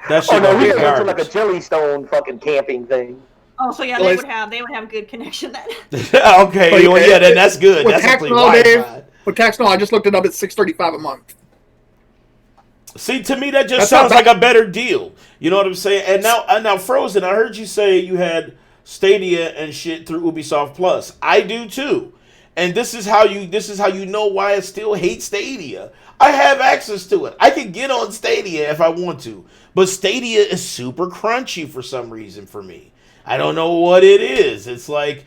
That shit we went to like a Jellystone fucking camping thing. Oh, so yeah, they would have good connection then. Okay, well, yeah, then that's good. That's tax and all, Dave. With tax and all, I just looked it up. It's $6.35 a month. See, to me, that just sounds like a better deal. You know what I'm saying? And now, Frozen, I heard you say you had Stadia and shit through Ubisoft Plus. I do too. And this is how you know why I still hate Stadia. I have access to it. I can get on Stadia if I want to. But Stadia is super crunchy for some reason for me. I don't know what it is. It's like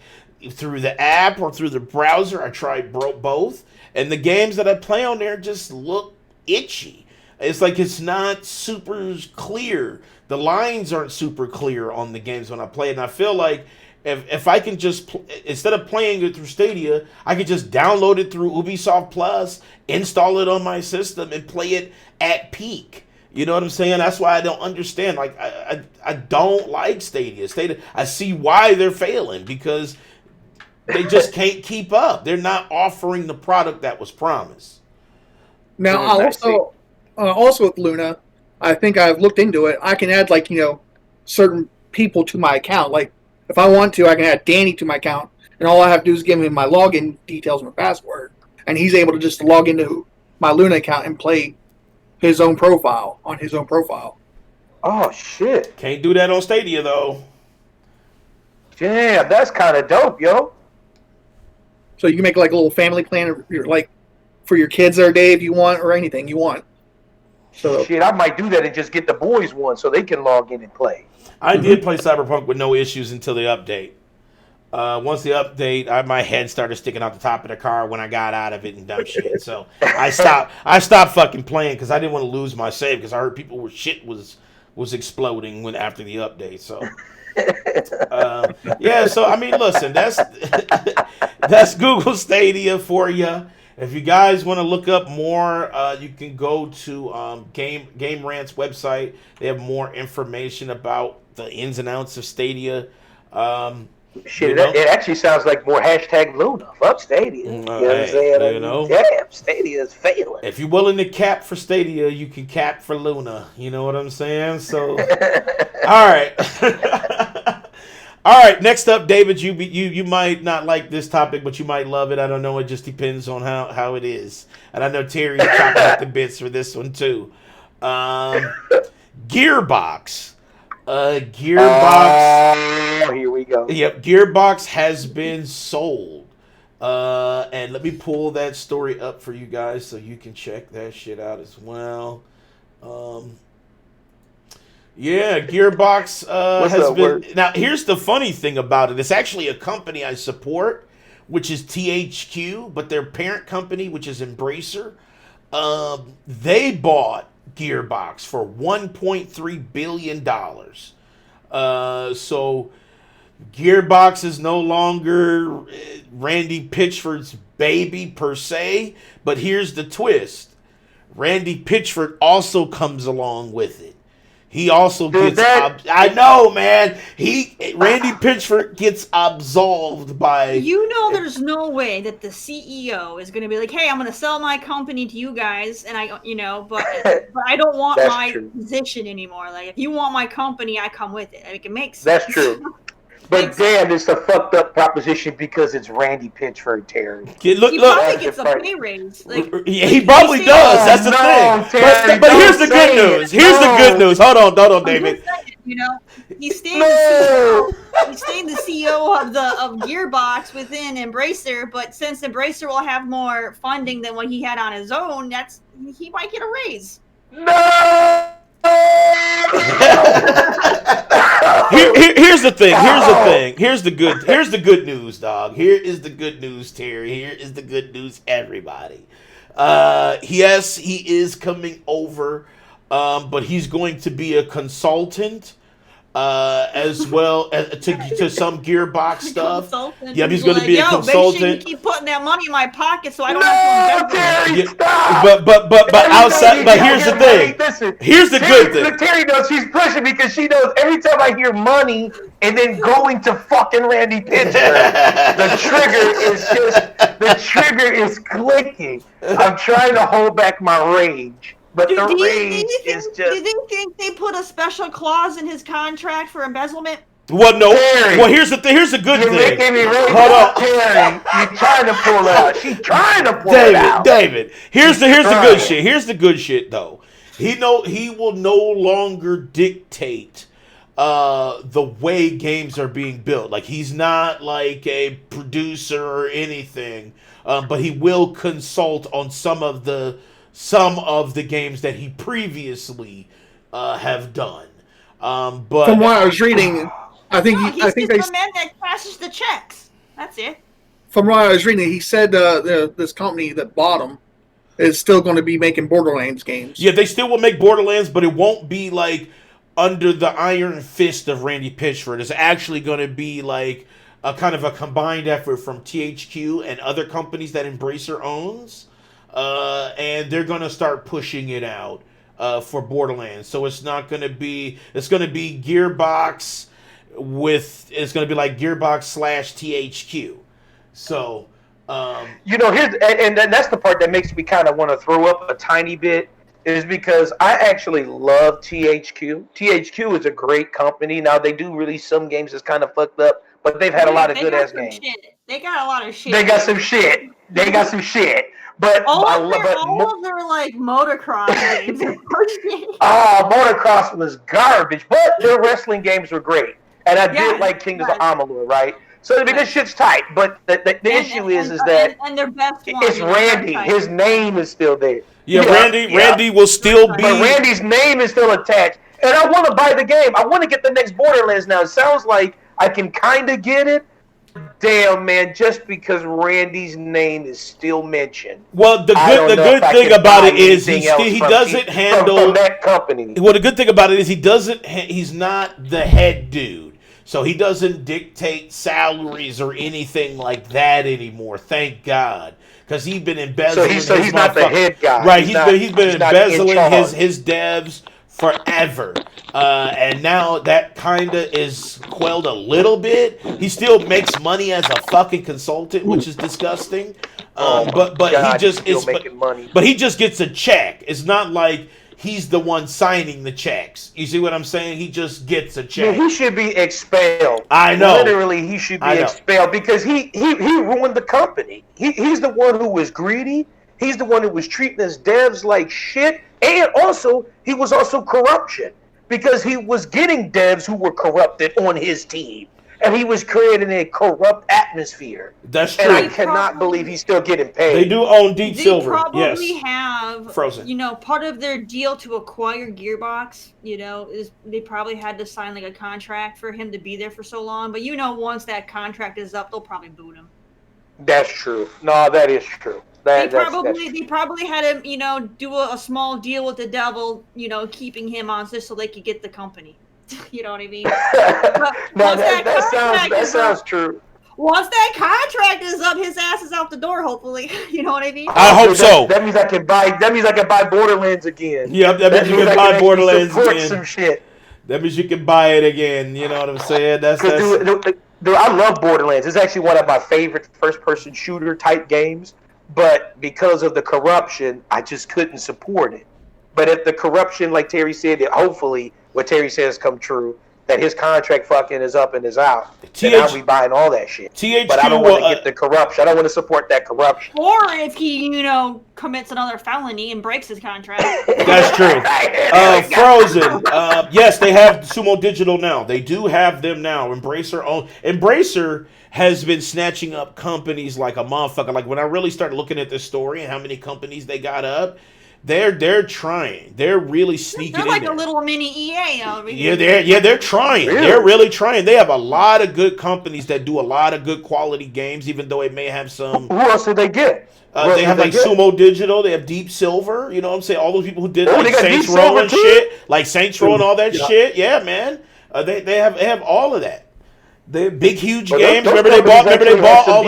through the app or through the browser. I tried both. And the games that I play on there just look itchy. It's like it's not super clear. The lines aren't super clear on the games when I play it. And I feel like if I can just, instead of playing it through Stadia, I could just download it through Ubisoft Plus, install it on my system, and play it at peak. You know what I'm saying? That's why I don't understand. Like, I don't like Stadia. I see why they're failing, because they just can't keep up. They're not offering the product that was promised. Now, also with Luna, I think I've looked into it. I can add, certain people to my account. Like, if I want to, I can add Danny to my account, and all I have to do is give him my login details and my password, and he's able to just log into my Luna account and play his own profile on his own profile. Oh, shit. Can't do that on Stadia, though. Damn, that's kind of dope, yo. So you can make, a little family plan, for your kids there, Dave, you want, or anything you want. So shit, I might do that and just get the boys one so they can log in and play. I did play Cyberpunk with no issues until the update. Once the update, my head started sticking out the top of the car when I got out of it and dumb shit. So I stopped fucking playing because I didn't want to lose my save, because I heard people shit was exploding after the update. So yeah. So I mean, listen, that's Google Stadia for you. If you guys want to look up more, you can go to Game Rant's website. They have more information about the ins and outs of Stadia. Shit, it actually sounds like more #Luna. Fuck Stadia. You know what I'm saying? Damn, Stadia is failing. If you're willing to cap for Stadia, you can cap for Luna. You know what I'm saying? So, all right. All right, next up, David, you might not like this topic, but you might love it. I don't know. It just depends on how it is. And I know Terry's chopping up the bits for this one, too. Gearbox. Oh, here we go. Yep, Gearbox has been sold. And let me pull that story up for you guys so you can check that shit out as well. Yeah, Gearbox What's has up, been. word? Now, here's the funny thing about it. It's actually a company I support, which is THQ, but their parent company, which is Embracer, they bought Gearbox for $1.3 billion. So Gearbox is no longer Randy Pitchford's baby per se, but here's the twist. Randy Pitchford also comes along with it. He also Dude, gets. I know, man. Randy Pitchford gets absolved by. You know, there's no way that the CEO is going to be like, "Hey, I'm going to sell my company to you guys," and but I don't want That's my true. position anymore. Like, if you want my company, I come with it. Like, it makes sense. That's true. But damn, it's a fucked up proposition because it's Randy Pitchford, Terry. Look, He look. probably gets a pay raise. Like, Yeah, he probably does. That's the no, thing. Terry, But here's the don't good say news. it. Here's the No. good news. Hold on, I'm David. just saying, he stayed No. he stayed the CEO of Gearbox within Embracer, but since Embracer will have more funding than what he had on his own, he might get a raise. No. Here's the thing. Here's the good news, dog. Here is the good news, Terry. Here is the good news, everybody. Yes, he is coming over, but he's going to be a consultant. As well as to some Gearbox stuff. Yeah, he's going to be a consultant. Make sure you keep putting that money in my pocket so I don't have to invest in it. Terry, stop. But outside. But here's the thing. Listen, here's the good thing. Terry knows she's pushing because she knows every time I hear money and then going to fucking Randy Pitchford, the trigger is clicking. I'm trying to hold back my rage. But the rage is just. Do you think they put a special clause in his contract for embezzlement? Well, no. Terry, well, here's the thing. Here's the good thing. You're making me rage. Hold on, Terry. You're trying to pull it out. She's trying to pull it out. David. Here's the good shit. Here's the good shit though. He will no longer dictate the way games are being built. Like, he's not like a producer or anything, but he will consult on some of the games that he previously have done. But from what I was reading, I think he's the man that cashes the checks. That's it. From what I was reading, he said this company that bought him is still going to be making Borderlands games. Yeah, they still will make Borderlands, but it won't be like under the iron fist of Randy Pitchford. It's actually going to be like a kind of a combined effort from THQ and other companies that Embracer owns. And they're going to start pushing it out for Borderlands. So it's going to be Gearbox it's going to be like Gearbox / THQ. So, and that's the part that makes me kind of want to throw up a tiny bit, is because I actually love THQ. THQ is a great company. Now, they do release some games that's kind of fucked up, but they've had a lot of good-ass games. They got a lot of shit. They got some shit. But all of their like motocross games are shit. Oh, motocross was garbage, but their wrestling games were great. And I did like Kingdoms of Amalur, right? So I mean, this shit's tight, but the issue is that their best one it's Randy. His name is still there. Yeah, Randy will still be. But Randy's name is still attached, and I want to buy the game. I want to get the next Borderlands now. It sounds like I can kind of get it. Damn, man! Just because Randy's name is still mentioned. Well, the good thing about it is he doesn't handle from that company. Well, the good thing about it is he's not the head dude. So he doesn't dictate salaries or anything like that anymore. Thank God, because he's been embezzling. So he's not the head guy, right? He's been embezzling his devs forever, and now that kind of is quelled a little bit. He still makes money as a fucking consultant, which is disgusting. But God, he just is making money. But he just gets a check. It's not like he's the one signing the checks. You see what I'm saying? He just gets a check. Yeah, he should be expelled. I know. Literally, he should be expelled because he ruined the company. He's the one who was greedy. He's the one who was treating his devs like shit. And also, he was also corruption because he was getting devs who were corrupted on his team. and he was creating a corrupt atmosphere. That's true. And I cannot believe he's still getting paid. They do own Deep Silver. They probably Yes. have Frozen. You know, part of their deal to acquire Gearbox, you know, is they probably had to sign like a contract for him to be there for so long. But you know, once that contract is up, they'll probably boot him. That's true. No, that is true. They probably had him, you know, do a small deal with the devil, you know, keeping him on just so they could get the company. You know what I mean? No, that sounds true. Once that contract is up, his ass is out the door. Hopefully, you know what I mean. I hope so. That means I can buy. That means I can buy Borderlands again. Yep, that means you can buy Borderlands again. Some shit. That means you can buy it again. You know what I'm saying? That's. Dude, I love Borderlands. It's actually one of my favorite first-person shooter type games. But because of the corruption, I just couldn't support it. But if the corruption, like Terry said, that hopefully what Terry says come true, that his contract fucking is up and is out, then I'll be buying all that shit. But I don't want to get the corruption. I don't want to support that corruption. Or if he, you know, commits another felony and breaks his contract. That's true. Frozen. Yes, they have Sumo Digital now. They do have them now. Embracer has been snatching up companies like a motherfucker. Like when I really started looking at this story and how many companies they got up, they're trying. They're really sneaking in. They're like there. a little mini EA. They're trying. Really? They're really trying. They have a lot of good companies that do a lot of good quality games, even though it may have some. Who else did they get? They have like Sumo Digital. They have Deep Silver. You know what I'm saying? All those people who did like Saints Row and shit, like Saints Row and all that shit. Yeah, man. They have all of that. They have big huge games. Remember they bought all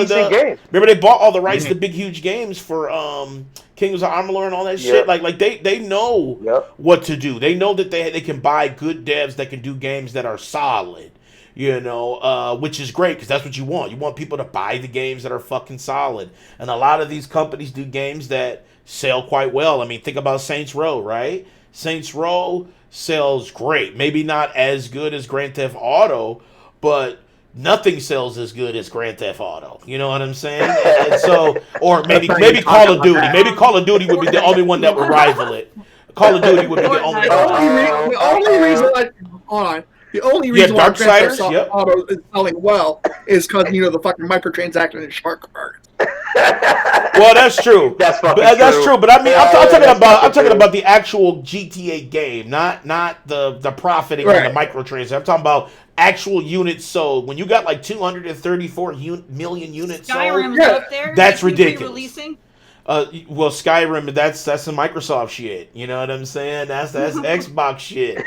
the rights to big huge games for Kings of Amalur and all that shit. Like they know what to do. They know that they can buy good devs that can do games that are solid. You know, which is great because that's what you want. You want people to buy the games that are fucking solid. And a lot of these companies do games that sell quite well. I mean, think about Saints Row, right? Saints Row sells great. Maybe not as good as Grand Theft Auto, but nothing sells as good as Grand Theft Auto. You know what I'm saying? And so, or maybe Call of Duty. Maybe Call of Duty would be the only one that would rival it. Call of Duty would be the only one. The only reason why Grand Theft Yep. Auto is selling well is because, you know, the fucking microtransaction and shark card. Well, that's true. That's true. But I mean, I'm talking about the actual GTA game, not the profiting and the microtransaction. I'm talking about actual units sold. When you got like 234 million units Skyrim's sold, up there. that's ridiculous. Releasing. Well, Skyrim, that's some Microsoft shit. You know what I'm saying? That's Xbox shit.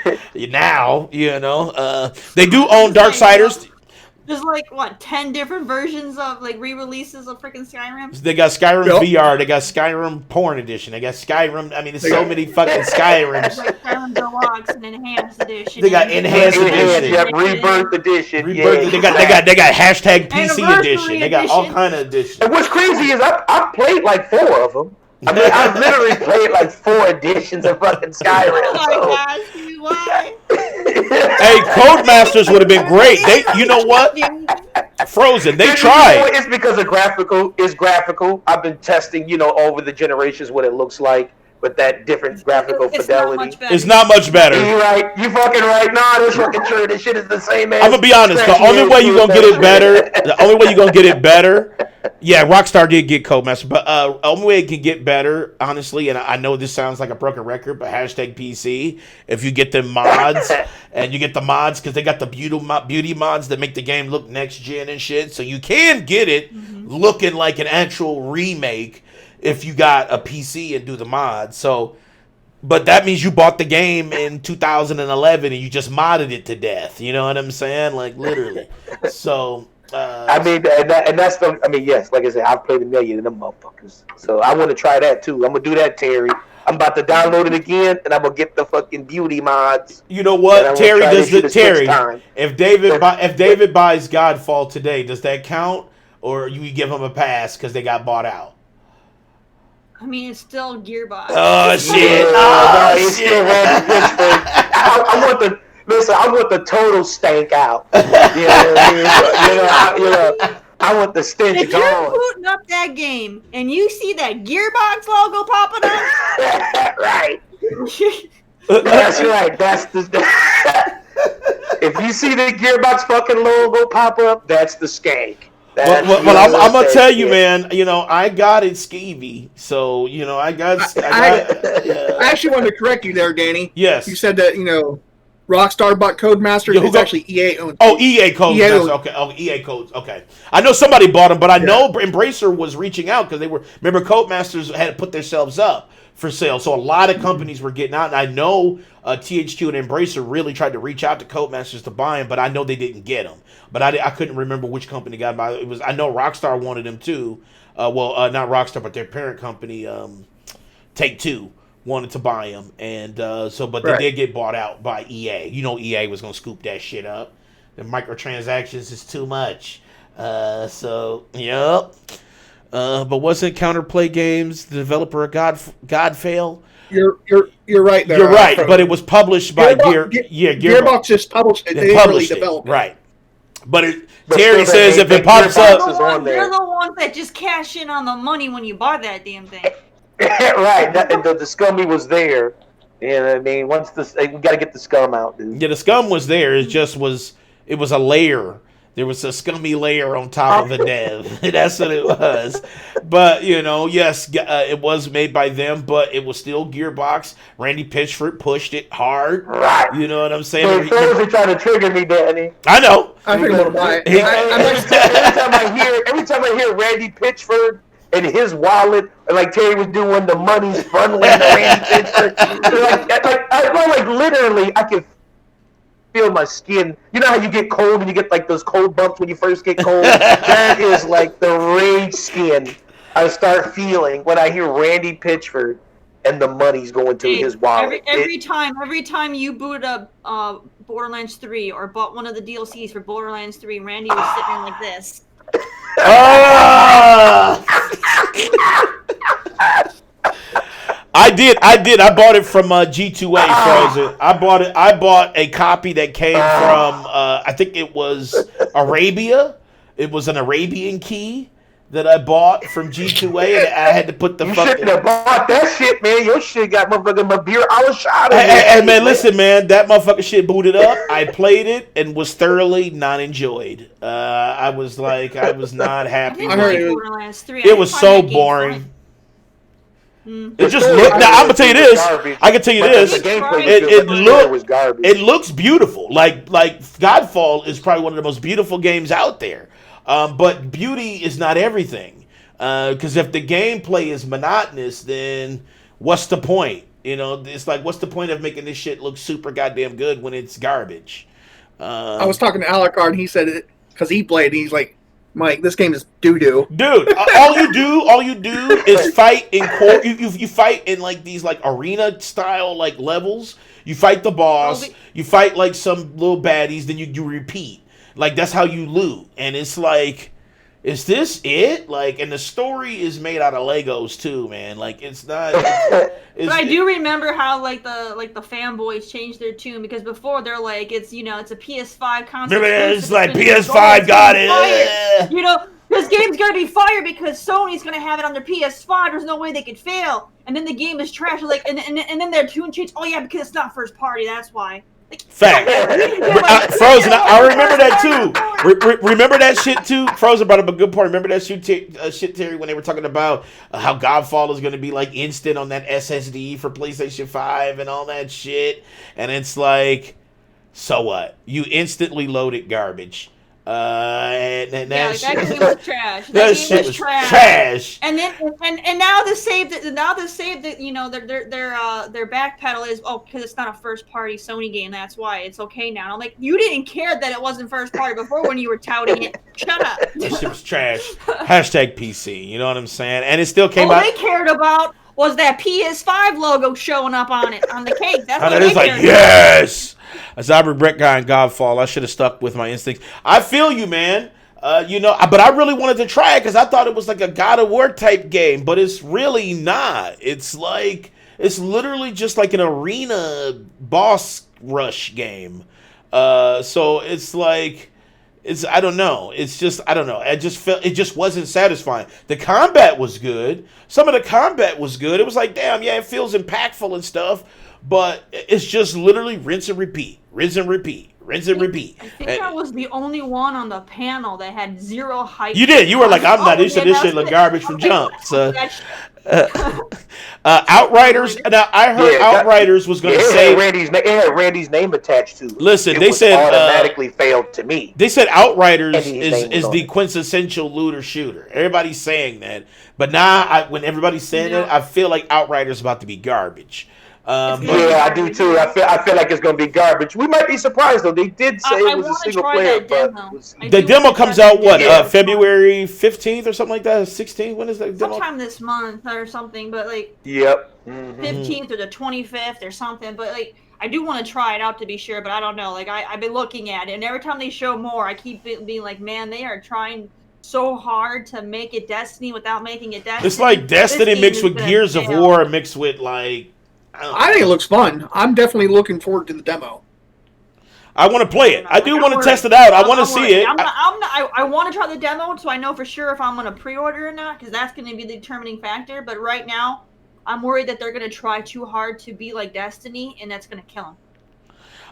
Now, you know, they do own Darksiders. There's like 10 different versions of like re-releases of freaking Skyrim. They got Skyrim VR. They got Skyrim Porn Edition. They got Skyrim. I mean, there's so many fucking Skyrims. Like Skyrim Deluxe and Enhanced Edition. They got Enhanced Edition. Yeah, Rebirth Edition. They got hashtag PC Edition. They got all kind of editions. And what's crazy is I've played like 4 of them. I mean, I've literally played like 4 editions of fucking Skyrim. Oh my gosh, dude, why? Hey, Codemasters would have been great. You know what? Frozen. They tried. It's because of graphical. It's graphical. I've been testing, you know, over the generations what it looks like with that different graphical fidelity. It's not much better. You're right. You fucking right. Nah, this fucking true. This shit is the same as. I'm gonna be honest. The only way you're gonna get it better. Yeah, Rockstar did get Codemaster, but only way it can get better, honestly, and I know this sounds like a broken record, but hashtag PC, if you get the mods, and you get the mods, because they got the beauty mods that make the game look next gen and shit, so you can get it looking like an actual remake if you got a PC and do the mods, so, but that means you bought the game in 2011 and you just modded it to death, you know what I'm saying? Like, literally. So... I mean, and that's the. I mean, yes, like I said, I've played a million of them motherfuckers, so I want to try that too. I'm gonna do that, Terry. I'm about to download it again, and I'm gonna get the fucking beauty mods. You know what, Terry? If David buys Godfall today, does that count, or you give him a pass because they got bought out? I mean, it's still Gearbox. Oh shit! Still I want the. Listen, I want the total stank out. You know what I mean? I want the stench if gone. If you're booting up that game and you see that Gearbox logo popping up, right? That's right. That's the. If you see the Gearbox fucking logo pop up, that's the skank. Well, I'm gonna tell you, man. You know, I got it skeevy, so you know, I actually wanted to correct you there, Danny. Yes. You said that Rockstar bought Codemasters. Yeah, it's actually EA owned. Oh, EA Codes. Okay. Oh, EA Codes. Okay. I know somebody bought them, but I know Embracer was reaching out because they were. Remember, Codemasters had put themselves up for sale, so a lot of companies were getting out. And I know THQ and Embracer really tried to reach out to Codemasters to buy them, but I know they didn't get them. But I couldn't remember which company got them. It was, I know Rockstar wanted them too. Not Rockstar, but their parent company, Take-Two, wanted to buy them, and but they did get bought out by EA. You know, EA was gonna scoop that shit up. The microtransactions is too much. Yep. But wasn't Counterplay Games the developer of Godfall? You're right there. You're right, but it was published by Gearbox just published it. They didn't really develop it. Right. But Terry says if it pops up, they're the ones that just cash in on the money when you buy that damn thing. Right. The scummy was there. You know what I mean? We got to get the scum out, dude. Yeah, the scum was there. It was a layer. There was a scummy layer on top of the dev. That's what it was. But, you know, yes, it was made by them, but it was still Gearbox. Randy Pitchford pushed it hard. Right. You know what I'm saying? So fans are trying to trigger me, Danny. I know. I think I'm going to buy it. Every time I hear Randy Pitchford and his wallet, like Terry was doing, the money's funneling to Randy Pitchford. Literally, I can feel my skin. You know how you get cold and you get like those cold bumps when you first get cold? That is like the rage skin I start feeling when I hear Randy Pitchford and the money's going to his wallet. Every time you booted up Borderlands 3 or bought one of the DLCs for Borderlands 3, Randy was sitting like this. I did. I bought it from G2A Frozen. I bought a copy that came from I think it was Arabia. It was an Arabian key that I bought from G2A, and I had to put the You fucking. shouldn't have bought that shit, man. Your shit got motherfucking beer all shot. Hey, man, listen, man. That motherfucking shit booted up. I played it and was thoroughly not enjoyed. I was not happy. Borderlands 3. It was so boring. It just looked. Now I'm gonna tell you this. I can tell you this. It looks beautiful. Like Godfall is probably one of the most beautiful games out there. But beauty is not everything. Because if the gameplay is monotonous, then what's the point? You know, it's like, what's the point of making this shit look super goddamn good when it's garbage? I was talking to Alucard, and he said it because he played. And he's like, Mike, this game is doo-doo. Dude, all you do is fight in you fight in like these like arena style like levels. You fight the boss, you fight like some little baddies, then you repeat. Like that's how you loot. And it's like, is this it? Like, and the story is made out of Legos too, man. Like it's not. But I do remember how like the fanboys changed their tune, because before they're like, it's it's a PS5 console. It's like PS5 got it. You know, this game's gonna be fire because Sony's gonna have it on their PS5. There's no way they could fail. And then the game is trash. Like, and then their tune changed. Oh yeah, because it's not first party. That's why. Like, fact. Frozen, I remember that too. Remember that shit too? Frozen brought up a good point. Remember that shit, Terry, when they were talking about how Godfall is going to be like instant on that SSD for PlayStation 5 and all that shit. And it's like, so what? You instantly loaded garbage. And that game was trash. That shit was trash. And then and now the save that their back pedal is because it's not a first party Sony game. That's why it's okay now. I'm like, you didn't care that it wasn't first party before when you were touting it. Shut up. That shit was trash. Hashtag PC. You know what I'm saying? And it still came out. All they cared about was that PS5 logo showing up on it on the cake. That's what it's like, yes. As I regret guy in Godfall, I should have stuck with my instincts. I feel you, man. But I really wanted to try it because I thought it was like a God of War type game, but it's really not. It's literally just like an arena boss rush game. So it's like, I don't know. It's just, I don't know. I just felt it just wasn't satisfying. The combat was good. Some of the combat was good. It was like, damn, yeah, it feels impactful and stuff. But it's just literally rinse and repeat. rinse and repeat. I think I was the only one on the panel that had zero hype. You did. You were like, I'm not. This yeah, shit look garbage from jump. So. That shit. Outriders. Now I heard Outriders was going to say it had Randy's name attached to it. Listen, they said automatically failed to me. They said Outriders is the quintessential looter shooter. Everybody's saying that, but now when everybody's saying it, I feel like Outriders is about to be garbage. I do too. I feel like it's going to be garbage. We might be surprised though. They did say it was a single player, but the demo comes out February 15th or something like that. 16th. When is that demo? Sometime this month or something, but like 15th or the 25th or something. But like I do want to try it out to be sure, but I don't know. Like I've been looking at it, and every time they show more, I keep being like, man, they are trying so hard to make it Destiny without making it Destiny. It's like Destiny mixed with Gears of War mixed with like. I think it looks fun. I'm definitely looking forward to the demo. I want to play it. I do want to test it out. I want to see it. I want to try the demo, so I know for sure if I'm going to pre-order or not, because that's going to be the determining factor. But right now, I'm worried that they're going to try too hard to be like Destiny, and that's going to kill them.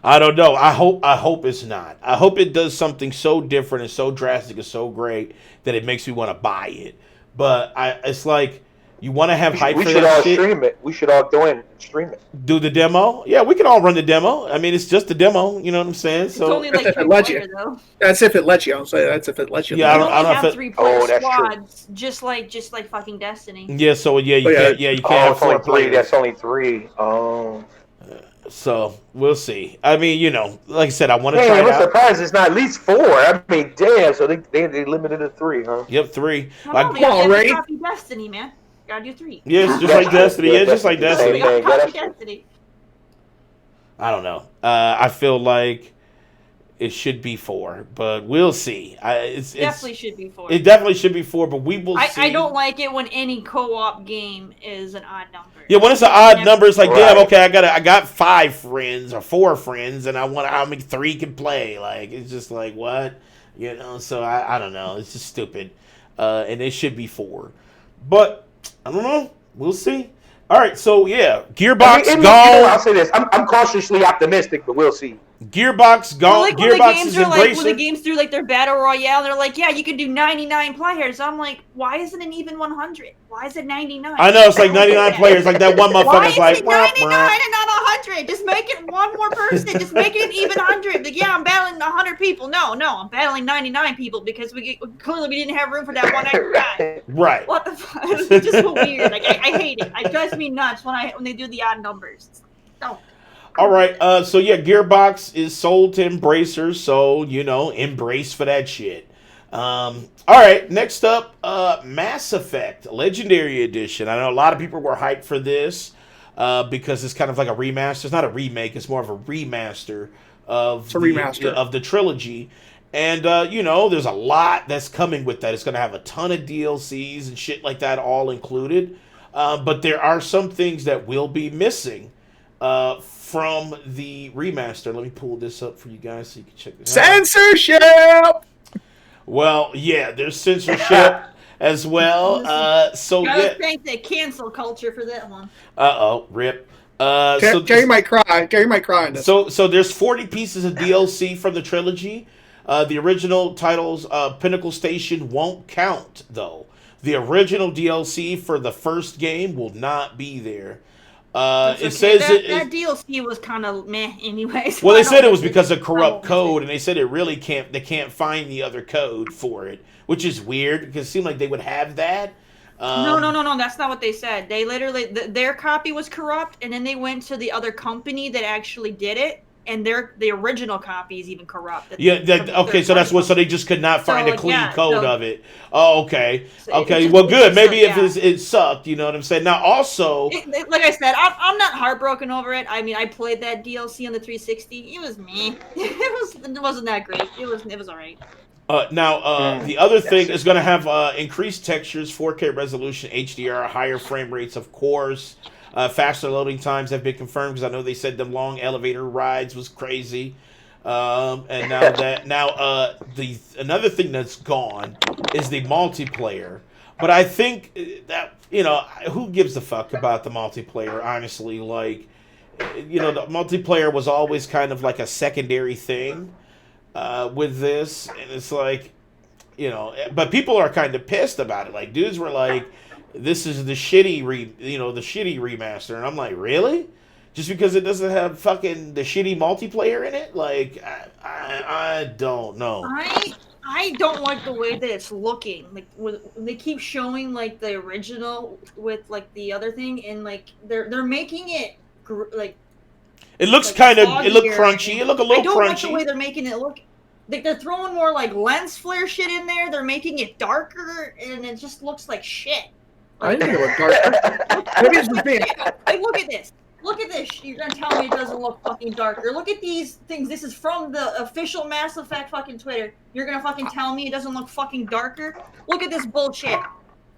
I don't know. I hope it's not. I hope it does something so different and so drastic and so great that it makes me want to buy it. But it's like. You want to have hype for that shit? We should all stream it. We should all go in and stream it. Do the demo? Yeah, we can all run the demo. I mean, it's just a demo. You know what I'm saying? So it's only like 3 player, though. That's if it lets you. I'll say that's if it lets you. Yeah, I don't know if 3 player squads, just like fucking Destiny. Yeah. So you can't. Yeah, you can't have 4 players. That's only 3. Oh. So we'll see. I mean, like I said, I want to try it out. I'm surprised it's not at least 4. I mean, damn. So they limited it to 3, huh? Yep, 3. Come on, Ray. Destiny, man. Gotta do 3. Yeah, it's just like Destiny. Yeah, just like Destiny. Destiny. I don't know. I feel like it should be 4, but we'll see. It definitely should be 4. It definitely should be 4, but we will see. I don't like it when any co-op game is an odd number. Yeah, when it's an odd number, it's like, damn, okay, I got 5 friends or 4 friends, and I mean 3 can play. Like, it's just like, what? So I don't know. It's just stupid. And it should be 4. But I don't know. We'll see. All right, so yeah, Gearbox gone. I'll say this: I'm cautiously optimistic, but we'll see. Gearbox gone. Like Gearbox is embracing. When the games through like their battle royale, they're like, yeah, you can do 99 players. I'm like, why isn't it even 100? Why is it 99? I know it's like 99 players. Like that one motherfucker's like, why is it 99 and not 100? Just make it one more person. Just make it even 100. Like, yeah, I'm battling 100 people. No, I'm battling 99 people because clearly we didn't have room for that one extra guy. Right. What the fuck? It's just so weird. Like I hate it. It drives me nuts when they do the odd numbers. Don't. All right, so yeah, Gearbox is sold to Embracers, so, embrace for that shit. All right, next up, Mass Effect Legendary Edition. I know a lot of people were hyped for this because it's kind of like a remaster. It's not a remake, it's more of a remaster of the trilogy. And, there's a lot that's coming with that. It's going to have a ton of DLCs and shit like that all included. But there are some things that will be missing from the remaster. Let me pull this up for you guys so you can check this out. Censorship! Well, yeah, there's censorship as well. Gotta thank the cancel culture for that one. Rip. Jerry might cry. Jerry might cry on this. So there's 40 pieces of DLC from the trilogy. The original titles, Pinnacle Station, won't count, though. The original DLC for the first game will not be there. It says that DLC was kind of meh anyway. So well, they said it was because of corrupt code, and they said they can't find the other code for it, which is weird because it seemed like they would have that. No, that's not what they said. They literally their copy was corrupt, and then they went to the other company that actually did it, and the original copy is even corrupt. So that's what. So they just could not find a clean code of it. Oh, okay. Okay. Well, good. Maybe if it sucked, you know what I'm saying. Now, also, like I said, I'm not heartbroken over it. I mean, I played that DLC on the 360. It was me. It wasn't that great. It was all right. The other thing is going to have increased textures, 4K resolution, HDR, higher frame rates, of course. Faster loading times have been confirmed because I know they said the long elevator rides was crazy. And another thing that's gone is the multiplayer. But I think that who gives a fuck about the multiplayer? Honestly, like you know, the multiplayer was always kind of like a secondary thing with this, and it's like, you know, but people are kind of pissed about it. Like, dudes were like, "This is the shitty the shitty remaster," and I'm like, really? Just because it doesn't have fucking the shitty multiplayer in it? Like, I don't know. I don't like the way that it's looking. Like when they keep showing like the original with like the other thing, and like they're making it like It looks like kind of, it looked foggier, crunchy. and It looked a little I don't like the crunchy. way they're making it look. Like they're throwing more like lens flare shit in there. They're making it darker, and it just looks like shit. I didn't think it looked darker. Maybe it's just me. Like, look at this. Look at this. You're gonna tell me it doesn't look fucking darker. Look at these things. This is from the official Mass Effect fucking Twitter. You're gonna fucking tell me it doesn't look fucking darker? Look at this bullshit.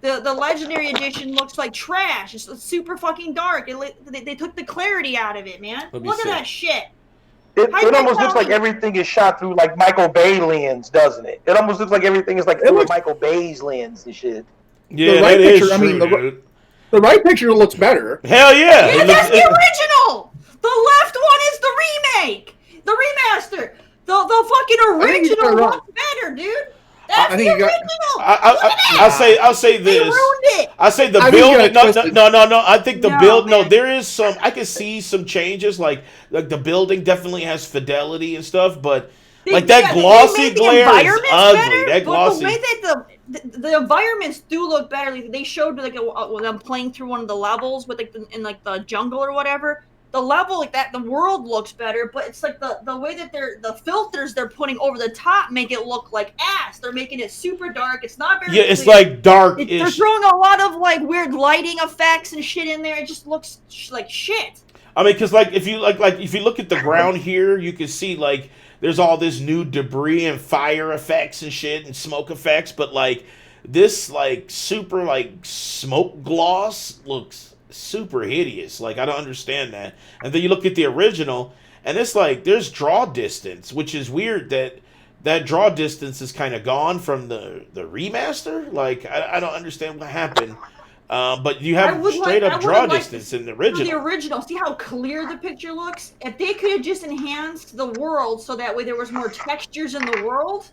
The Legendary Edition looks like trash. It's super fucking dark. They took the clarity out of it, man. Look at that shit. It almost looks like everything is shot through like Michael Bay lens, doesn't it? It almost looks like everything is like through Michael Bay's lens and shit. Yeah, the right that is picture, true, dude. The right picture looks better. Hell yeah! Yeah, that's the original. The left one is the remake, the remaster. The fucking original looks better, dude. That's the original. I'll say this. They ruined it. I say the build. No. I think the build. No, there is some. I can see some changes. Like the building definitely has fidelity and stuff, but like that glossy glare is ugly. That glossy. The way that the environments do look better. Like they showed like when I'm playing through one of the levels with like in like the jungle or whatever. The level like that, the world looks better, but it's like the way that the filters they're putting over the top make it look like ass. They're making it super dark. It's not very. Yeah, it's like dark. They're throwing a lot of like weird lighting effects and shit in there. It just looks like shit. I mean, because like if you if you look at the ground here, you can see like there's all this new debris and fire effects and shit and smoke effects, but like this like super like smoke gloss looks super hideous. Like I don't understand that. And then you look at the original, and it's like there's draw distance, which is weird that draw distance is kind of gone from the remaster. Like I don't understand what happened. But you have straight up draw distance in the original. The original, see how clear the picture looks? If they could have just enhanced the world so that way there was more textures in the world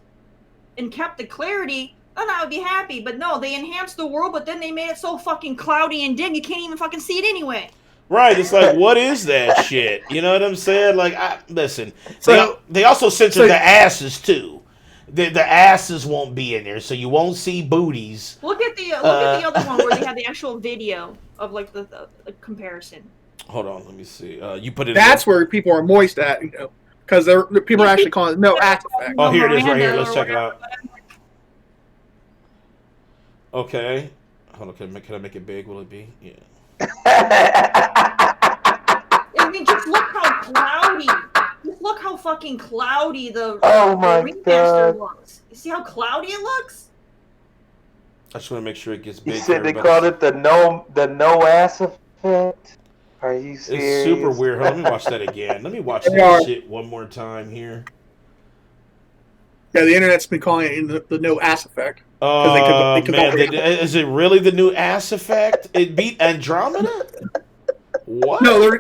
and kept the clarity, then I would be happy. But no, they enhanced the world, but then they made it so fucking cloudy and dim you can't even fucking see it anyway. Right, it's like, what is that shit? You know what I'm saying? Like, listen, So, they also censored the asses too. The asses won't be in there, so you won't see booties. Look at the other one where they have the actual video of like the comparison. Hold on, let me see. You put it. That's where people are moist at, you know, because people are actually calling it no ass effect. Oh, here it is, right here. Let's check it out. Okay. Hold on, can I make it big? Will it be? Yeah. I mean, just look how cloudy. Just look how fucking cloudy the remaster looks. You see how cloudy it looks? I just want to make sure it gets big. You said they called it the no ass effect. Are you serious? It's super weird. Let me watch that again. Let me watch that shit one more time here. Yeah, the internet's been calling it the no ass effect. Oh, man. Is it really the new ass effect? It beat Andromeda? What? No,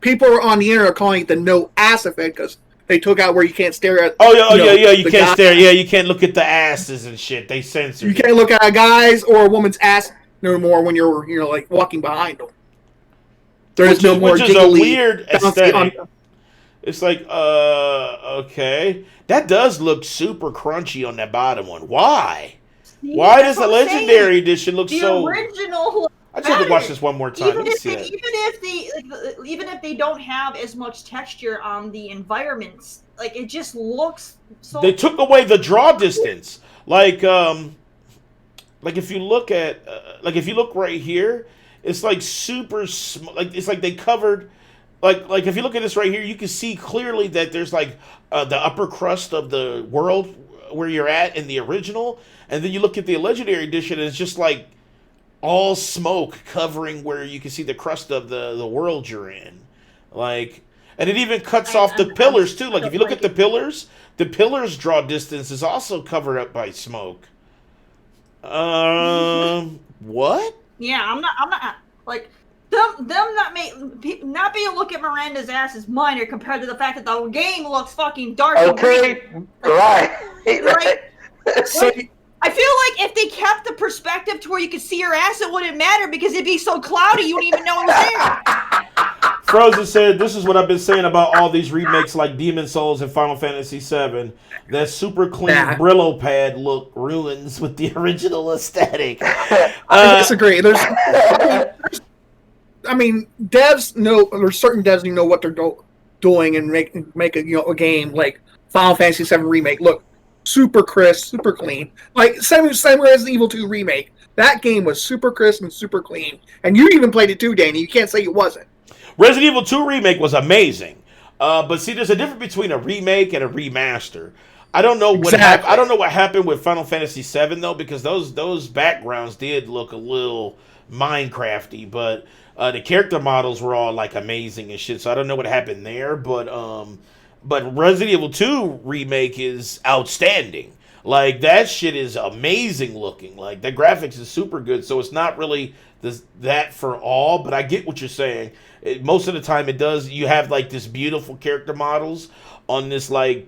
people are on the internet are calling it the no ass effect because they took out where you can't stare at. You can't stare. Yeah, you can't look at the asses and shit. They censored. You can't look at a guy's or a woman's ass no more when you're like walking behind them. There's no more. Which is a weird aesthetic. It's like, okay. That does look super crunchy on that bottom one. Why? See, why does the Legendary Edition look so... The original... I just have to watch this one more time. Even if they don't have as much texture on the environments, like, it just looks so... They took away the draw distance. Like if you look at... if you look right here, it's like super... it's like they covered... Like if you look at this right here, you can see clearly that there's like the upper crust of the world where you're at in the original, and then you look at the Legendary Edition, and it's just like all smoke covering where you can see the crust of the world you're in. Like, and it even cuts off the pillars too. Like if you look at the pillars draw distance is also covered up by smoke. What? Yeah, I'm not like. The not being able to look at Miranda's ass is minor compared to the fact that the game looks fucking dark. Okay, and right. So, I feel like if they kept the perspective to where you could see your ass, it wouldn't matter because it'd be so cloudy you wouldn't even know it was there. Frozen said, "This is what I've been saying about all these remakes like Demon Souls and Final Fantasy VII. That super clean Brillo pad look ruins with the original aesthetic." I disagree. Devs know. There's certain devs who know what they're doing and make a game like Final Fantasy VII remake look super crisp, super clean. Like same Resident Evil 2 remake. That game was super crisp and super clean. And you even played it too, Danny. You can't say it wasn't. Resident Evil 2 remake was amazing. But see, there's a difference between a remake and a remaster. I don't know what happened. I don't know what happened with Final Fantasy VII though, because those backgrounds did look a little Minecrafty, but the character models were all like amazing and shit. So I don't know what happened there, but Resident Evil 2 remake is outstanding. Like that shit is amazing looking. Like the graphics is super good. So it's not really that for all, but I get what you're saying. Most of the time it does. You have like this beautiful character models on this like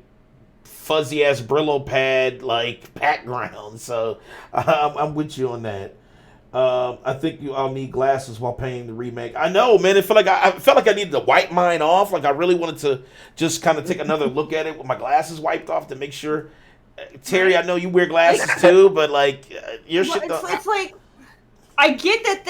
fuzzy ass Brillo pad like background. So I'm with you on that. I think you all need glasses while playing the remake. I know, man. It felt like I felt like I needed to wipe mine off. Like I really wanted to just kind of take another look at it with my glasses wiped off to make sure. Terry, I know you wear glasses too, but like your shit. It's like I get that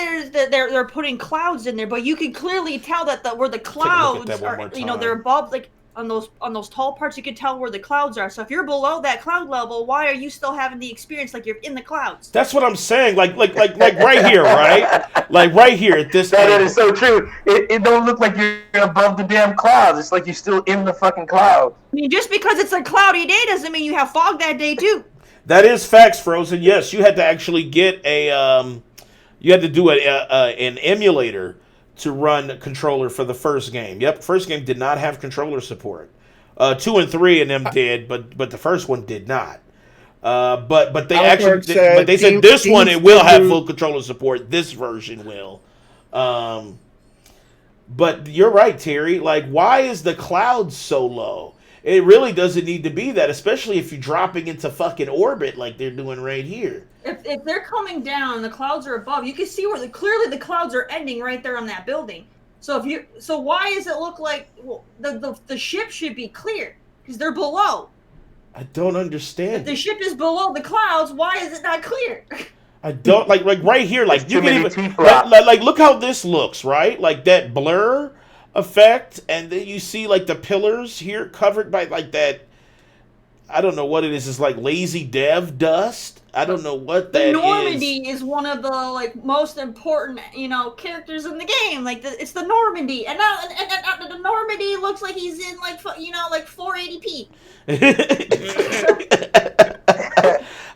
they're putting clouds in there, but you can clearly tell that where the clouds are, they're above like. On those tall parts, you can tell where the clouds are. So if you're below that cloud level, why are you still having the experience like you're in the clouds? That's what I'm saying. Like right here, right? Like right here at this. That is so true. It don't look like you're above the damn clouds. It's like you're still in the fucking clouds. I mean, just because it's a cloudy day doesn't mean you have fog that day too. That is facts, Frozen. Yes, you had to actually get you had to do an emulator to run a controller for the first game. Yep, first game did not have controller support. 2 and 3 and them did, but the first one did not. But they actually said this one it will have full controller support. This version will. But you're right, Terry. Like, why is the cloud so low? It really doesn't need to be that, especially if you're dropping into fucking orbit like they're doing right here. If they're coming down and the clouds are above, you can see where clearly the clouds are ending right there on that building. So why does it look like the ship should be clear? Because they're below. I don't understand. If the ship is below the clouds, why is it not clear? I don't like right here. Like you can even like look how this looks, right? Like that blur effect, and then you see like the pillars here covered by like that. I don't know what it is. It's like lazy dev dust. I don't know what that is. Normandy is one of the like most important, characters in the game. Like it's the Normandy, and the Normandy looks like he's in like 480p.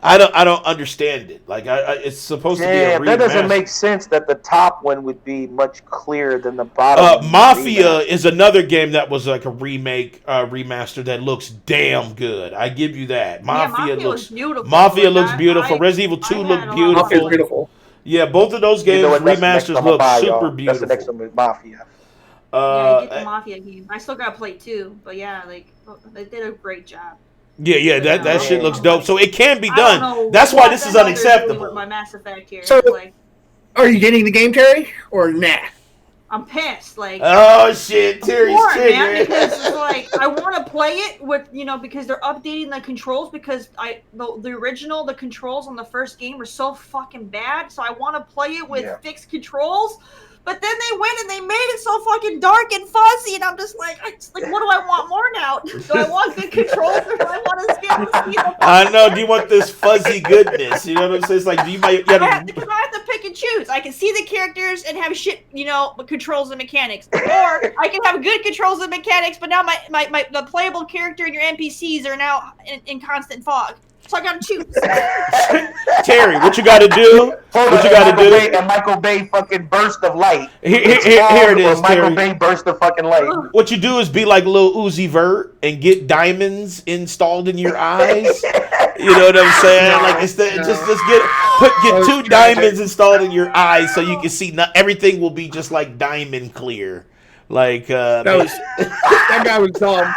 I don't understand it. Like it's supposed to be a remaster. That doesn't make sense that the top one would be much clearer than the bottom. Mafia is another game that was like a remake, remaster that looks damn good. I give you that. Mafia looks beautiful. Mafia looks beautiful. Resident Evil 2 looked beautiful. Mafia's beautiful. Yeah, both of those games remasters look super beautiful. That's the next one with Mafia. Yeah, you get the Mafia game. I still got to play 2, but yeah, like they did a great job. Yeah, that shit looks dope. So it can be done. That's why this is unacceptable. With my Mass Effect here. So, are you getting the game, Terry, or nah? I'm pissed. Like, oh shit, Terry's man, because it's like I want to play it with because they're updating the controls because the controls on the first game were so fucking bad. So I want to play it with fixed controls. But then they went and they made it so fucking dark and fuzzy, and I'm just like, what do I want more now? Do I want good controls, or do I want to see the I know. Do you want this fuzzy goodness? You know what I'm saying? It's like, do you might? I have to pick and choose. I can see the characters and have shit, controls and mechanics, or I can have good controls and mechanics, but now the playable character and your NPCs are now in constant fog. So I gotta choose. Terry, what you gotta do? What you gotta do? A Michael Bay fucking burst of light. Here it is, Michael Terry. Bay burst of fucking light. What you do is be like Lil Uzi Vert and get diamonds installed in your eyes You know what I'm saying? Like just get two diamonds installed in your eyes so you can see. Everything will be just like diamond clear. Like that guy was dumb.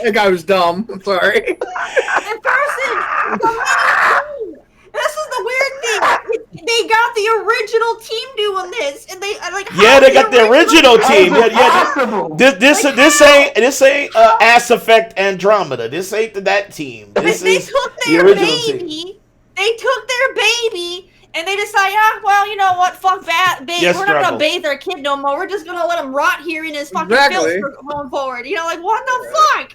That guy was dumb. I'm sorry. In person, this is the weird thing. They got the original team doing this, and they they got the original team. This ain't Ass Effect Andromeda. This ain't that team. They took their baby. They took their baby. And they decide, well, you know what? Fuck that. We're not going to bathe our kid no more. We're just going to let him rot here in his fucking filth going forward. You know, like, what the fuck?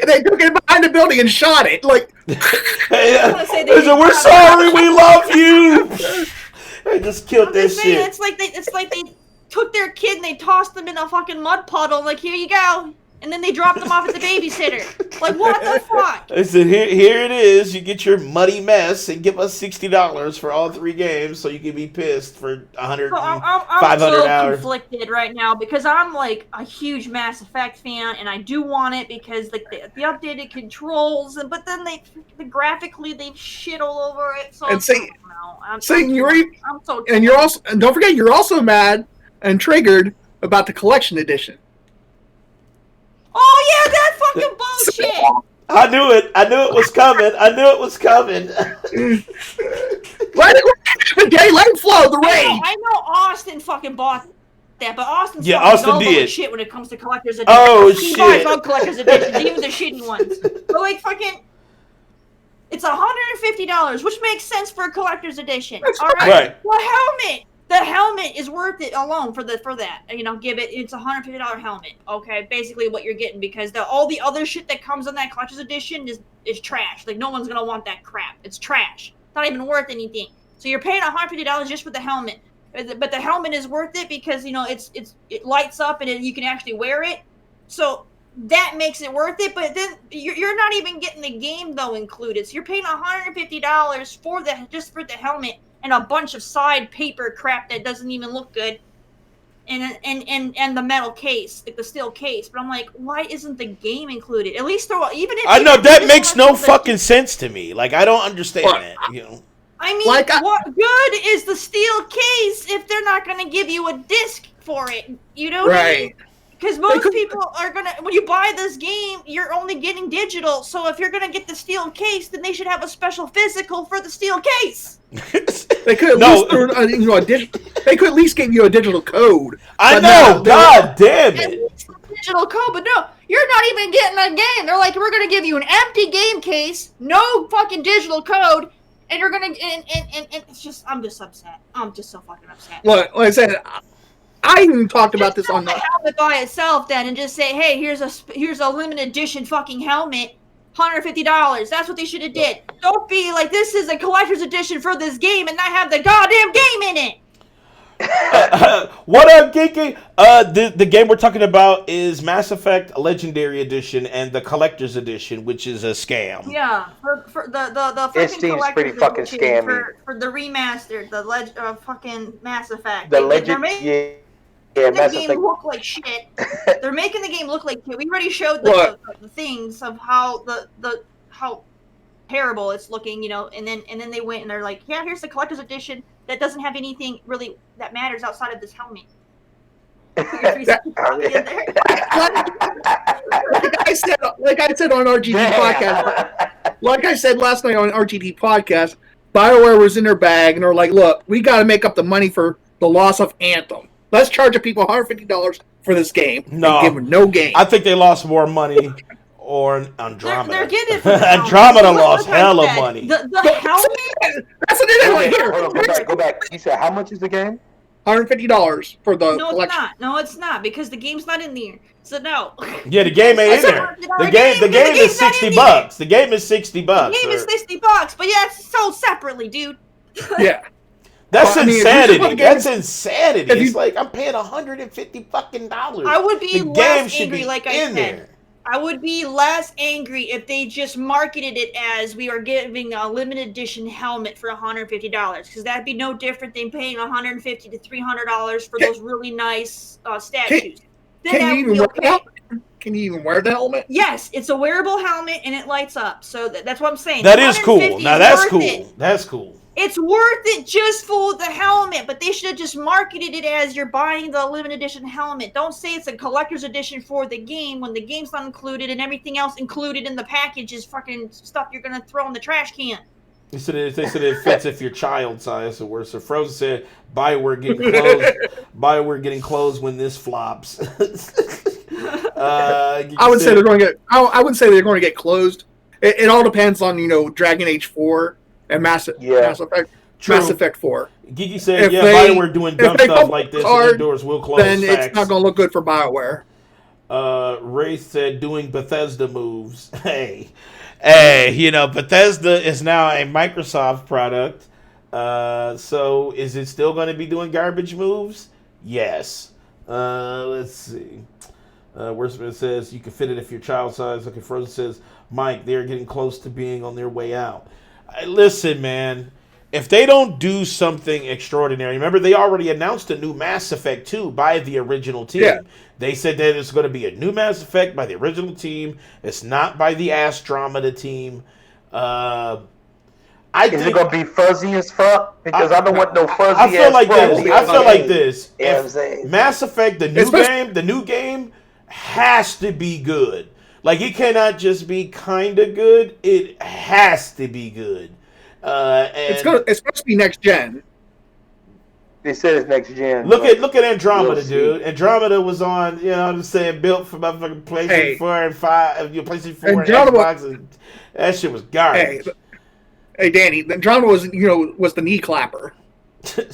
They took it behind the building and shot it. Like, we're sorry. We love you. They just killed this shit. It's like they took their kid and they tossed them in a fucking mud puddle. Like, here you go. And then they dropped them off at the babysitter. Like, what the fuck? I said, here it is. You get your muddy mess and give us $60 for all 3 games so you can be pissed for 500 I'm so conflicted right now because I'm like a huge Mass Effect fan and I do want it because like the updated controls, but then graphically they shit all over it. So you're also, and don't forget, you're also mad and triggered about the collection edition. Oh yeah, that fucking bullshit! I knew it was coming. Let it flow. The rage. I know Austin fucking bought that, but Austin did shit when it comes to collector's editions. Oh he shit! He buys all collector's editions, even the shitty ones. But like fucking, it's $150, which makes sense for a collector's edition. All right. The helmet is worth it alone for that. You know, it's a $150 helmet. Okay, basically what you're getting because all the other shit that comes on that collector's edition is trash. Like no one's gonna want that crap. It's trash. It's not even worth anything. So you're paying $150 just for the helmet, but the helmet is worth it because you know it lights up and you can actually wear it. So that makes it worth it. But then you're not even getting the game though included. So you're paying $150 for just for the helmet. And a bunch of side paper crap that doesn't even look good, and the metal case, like the steel case. But I'm like, why isn't the game included? At least even if I know that makes no fucking sense to me. Like I don't understand that. You know. I mean, what good is the steel case if they're not going to give you a disc for it? You know what I mean? Because most people are going to, when you buy this game, you're only getting digital. So if you're going to get the steel case, then they should have a special physical for the steel case. They could they could at least give you a digital code. I know, God damn it. Digital code, but no, you're not even getting a game. They're like, we're going to give you an empty game case, no fucking digital code, and you're going to, and it's just, I'm just upset. I'm just so fucking upset. Look, like I said, I even talked about this on the helmet by itself then and just say, hey, here's a limited edition fucking helmet, $150. That's what they should have did. Don't be like, this is a collector's edition for this game and not have the goddamn game in it. What up, Geeky? The game we're talking about is Mass Effect Legendary Edition and the Collector's Edition, which is a scam. Yeah, for the it seems pretty fucking scammy. For the remastered, the fucking Mass Effect. Yeah, the game look like shit. They're making the game look like shit. We already showed the things of how how terrible it's looking, you know, and then they went and they're like, yeah, here's the collector's edition that doesn't have anything really that matters outside of this helmet. Like I said on RGD podcast, like I said last night on RGD podcast, BioWare was in their bag and they're like, look, we got to make up the money for the loss of Anthem. Let's charge people $150 for this game. No, and give them no game. I think they lost more money on Andromeda. They're getting it for Andromeda lost hella money. The helmet. That's what it is. Like, here, go back. You said how much is the game? $150 for the collection. No, it's not because the game's not in there. So no. Yeah, the game ain't in there. The game is $60. The game is $60. The game is $60, but yeah, it's sold separately, dude. Yeah. That's insanity. That's insanity. It's like I'm paying $150 fucking dollars. I would be less angry, like I said. There. I would be less angry if they just marketed it as we are giving a limited edition helmet for $150, because that'd be no different than paying $150 to $300 for those really nice statues. Can can you even wear the helmet? Yes, it's a wearable helmet and it lights up. So that's what I'm saying. That is cool. 150 Now is that's worth cool. it. That's cool. It's worth it just for the helmet, but they should have just marketed it as you're buying the limited edition helmet. Don't say it's a collector's edition for the game when the game's not included and everything else included in the package is fucking stuff you're gonna throw in the trash can. They said it fits if your child size or worse. So Frozen said, "Bioware getting closed. Bioware getting closed when this flops." I would say they're going to get. I wouldn't say they're going to get closed. It all depends on Dragon Age 4 and Mass Effect. True. Mass Effect 4. Geeky said, Bioware doing dumb stuff like this, and their doors will close. Then it's not going to look good for Bioware. Ray said, doing Bethesda moves. Hey, Bethesda is now a Microsoft product. So is it still going to be doing garbage moves? Yes. Let's see. Wordsmith says, you can fit it if your child size. Okay, Frozen says, Mike, they're getting close to being on their way out. Listen, man. If they don't do something extraordinary, remember they already announced a new Mass Effect 2 by the original team. Yeah. They said that it's going to be a new Mass Effect by the original team. It's not by the Astromeda team. Is it going to be fuzzy as fuck? Because I don't want no fuzzy I feel like this. I feel like this. You know what I'm saying? Mass Effect, the new game has to be good. Like, it cannot just be kind of good. It has to be good. It's supposed to be next gen. They said it's next gen. Look at Andromeda, dude. Andromeda was on, I'm saying, built for motherfucking PlayStation 4 and 5, PlayStation 4 and Xbox. And that shit was garbage. Hey, Danny, Andromeda was the knee clapper. Get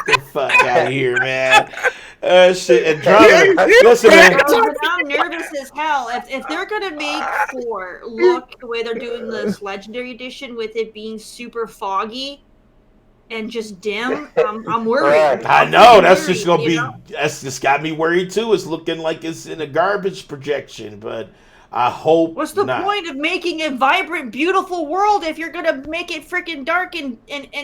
the fuck out of here, man. Shit, Andromeda. Listen, man. I'm nervous as hell. If they're gonna make 4 look the way they're doing this Legendary Edition with it being super foggy and just dim, I'm worried. I know that's just gonna be. That's just got me worried too. It's looking like it's in a garbage projection, but I hope. What's the point of making a vibrant, beautiful world if you're gonna make it freaking dark and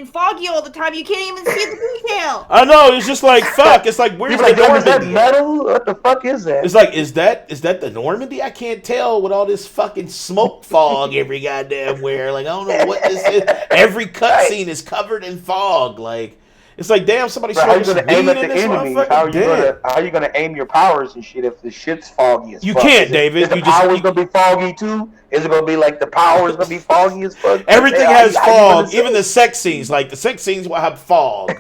foggy all the time? You can't even see the detail. I know. It's just like fuck. It's like where's the Normandy? Is that metal? What the fuck is that? It's like is that the Normandy? I can't tell with all this fucking smoke fog every goddamn where. Like I don't know what this is. Every cutscene is covered in fog. Like. It's like, damn, somebody smoked some weed in this motherfucker. How are you gonna aim your powers and shit if the shit's foggy as fuck? You can't, David. Is the powers gonna be foggy too? Is it gonna be like the powers gonna be foggy as fuck? Everything has fog. Even the sex scenes. Like the sex scenes will have fog,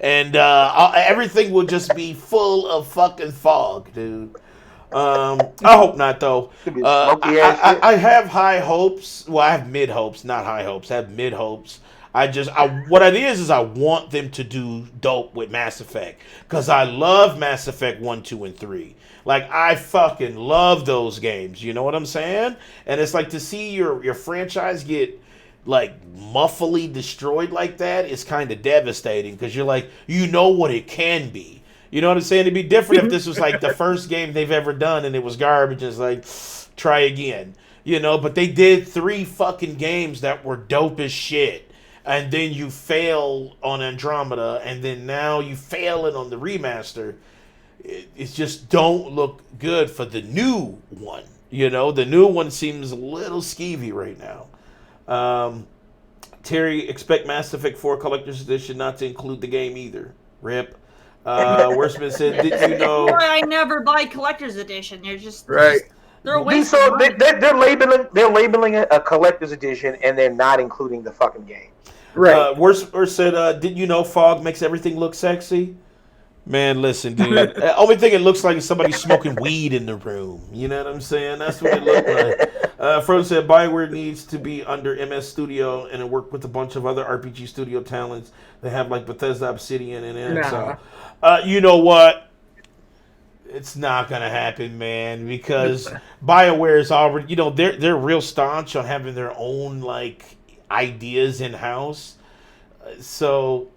and everything will just be full of fucking fog, dude. I hope not though. I have high hopes. Well, I have mid hopes, not high hopes. I have mid hopes. What it is I want them to do dope with Mass Effect. Because I love Mass Effect 1, 2, and 3. Like, I fucking love those games. You know what I'm saying? And it's like to see your franchise get, like, muffily destroyed like that is kind of devastating. Because you're like, you know what it can be. You know what I'm saying? It'd be different if this was, like, the first game they've ever done and it was garbage. And it's like, try again. But they did 3 fucking games that were dope as shit. And then you fail on Andromeda, and then now you failing on the remaster. It just don't look good for the new one. The new one seems a little skeevy right now. Terry, expect Mass Effect 4 Collector's Edition not to include the game either. Rip. Wordsmith said, did you know... I never buy Collector's Edition. They're just... Right. They're they're labeling it a Collector's Edition, and they're not including the fucking game. Right. Wordsmith said, did you know fog makes everything look sexy? Man, listen, dude. The only thing it looks like is somebody smoking weed in the room. You know what I'm saying? That's what it looked like. Frozen said, Bioware needs to be under MS Studio and work with a bunch of other RPG studio talents. They have like Bethesda, Obsidian, and Exile. You know what? It's not gonna happen, man, because BioWare is already, they're real staunch on having their own like ideas in house. So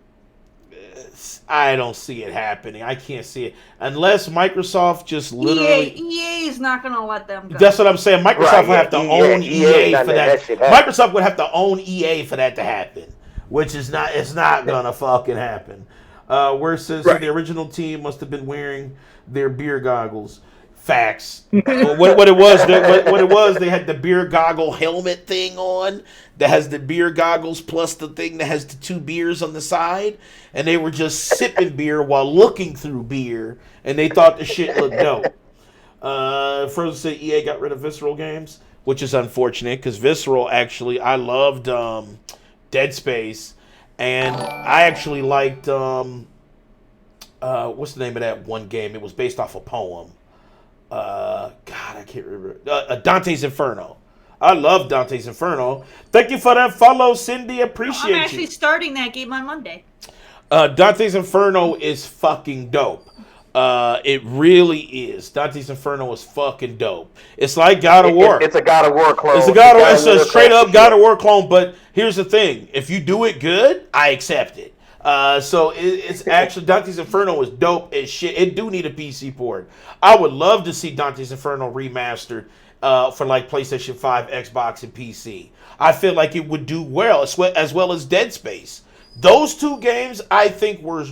I don't see it happening. I can't see it unless Microsoft just literally. EA is not gonna let them go. That's what I'm saying. Microsoft would have to own EA for that. Microsoft would have to own EA for that to happen, which is not. It's not gonna fucking happen. Where it says the original team must have been wearing their beer goggles. Facts. what it was, what it was, they had the beer goggle helmet thing on that has the beer goggles plus the thing that has the 2 beers on the side, and they were just sipping beer while looking through beer, and they thought the shit looked dope. Further said EA got rid of Visceral Games, which is unfortunate because Visceral actually, I loved Dead Space, and I actually liked what's the name of that one game? It was based off a poem. God, I can't remember. Dante's Inferno. I love Dante's Inferno. Thank you for that follow, Cindy. Appreciate I'm actually starting that game on Monday. Dante's Inferno is fucking dope. It really is. Dante's Inferno is fucking dope. It's like God of War. It's a God of War clone. It's a God of War. It's a straight up God of War clone. But here's the thing: if you do it good, I accept it. So it's actually Dante's Inferno is dope as shit. It do need a PC port. I would love to see Dante's Inferno remastered for like PlayStation 5, Xbox, and PC. I feel like it would do well as well as Dead Space. Those 2 games I think were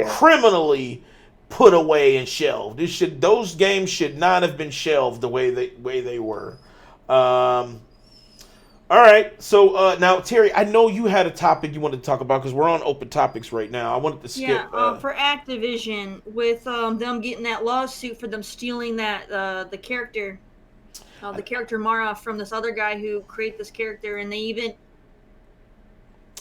criminally put away and shelved. Those games should not have been shelved the way they were. All right, so now Terry, I know you had a topic you wanted to talk about because we're on open topics right now. I wanted to skip. Yeah, for Activision with them getting that lawsuit for them stealing that the character Mara from this other guy who created this character, and they even.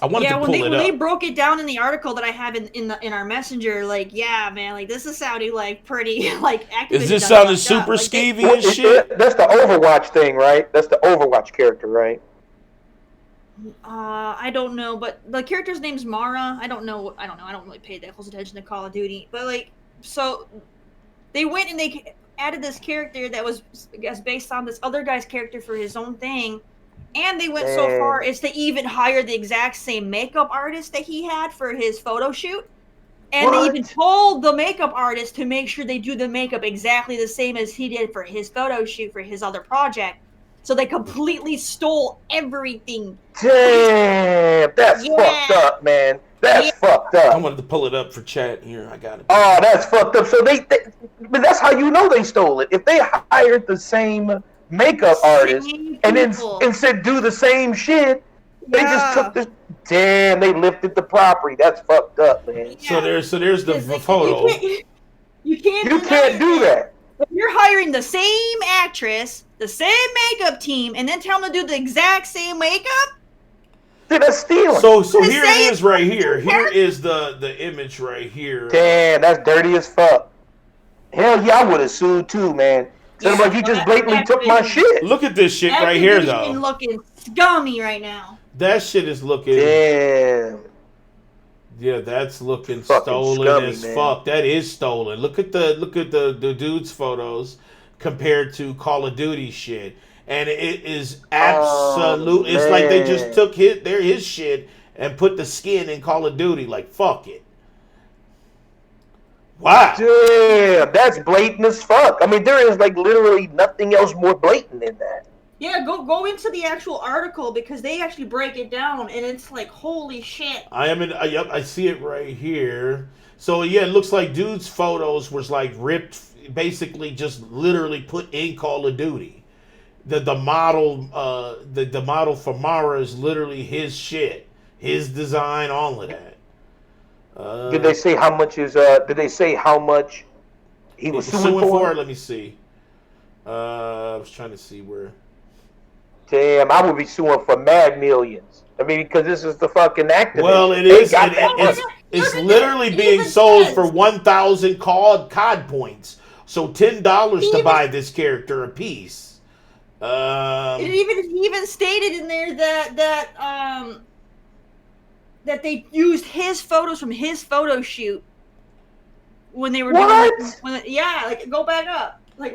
I wanted to pull it up. When they broke it down in the article that I have in our messenger, like, yeah, man, like this is sounding like pretty like Activision. Is this sounding super skeevy and shit? That's the Overwatch thing, right? That's the Overwatch character, right? I don't know, but the character's name's Mara. I don't know. I don't really pay that close attention to Call of Duty, but like, so they went and they added this character that was, I guess, based on this other guy's character for his own thing. And they went so far as to even hire the exact same makeup artist that he had for his photo shoot. And they even told the makeup artist to make sure they do the makeup exactly the same as he did for his photo shoot for his other project. So they completely stole everything. Damn, that's fucked up, man. That's fucked up. I wanted to pull it up for chat here. I got it. Oh, that's fucked up. So but that's how you know they stole it. If they hired the same makeup artist and then said do the same shit, they just took the they lifted the property. That's fucked up, man. Yeah. So there's the photo. You can't do that. If you're hiring the same actress, the same makeup team, and then tell them to do the exact same makeup, dude, that's stealing. So here it is right here. Here is the image right here. Damn, that's dirty as fuck. Hell yeah, I would have sued too, man. Yeah, like you just blatantly took my shit. Look at this shit right here, though. Looking scummy right now. That shit is looking. Damn. Yeah, that's looking stolen scummy, as fuck. That is stolen. Look at the dude's photos compared to Call of Duty shit, and it is absolute. It's like they just took his shit and put the skin in Call of Duty. Like fuck it. Wow. Damn, that's blatant as fuck. I mean, there is like literally nothing else more blatant than that. Yeah, go into the actual article because they actually break it down, and it's like, holy shit. Yep, I see it right here. So yeah, it looks like dude's photos was like ripped, basically just literally put in Call of Duty. The model, the model for Mara is literally his shit, his design, all of that. Did they say how much is? Did they say how much he was suing for? Let me see. I was trying to see where. Damn, I would be suing for mad millions. I mean, because this is the fucking activist. Well, it is. It's literally being sold for 1,000 COD points. So $10 to buy this character a piece. It even stated in there that they used his photos from his photo shoot when they were doing. Like go back up. Go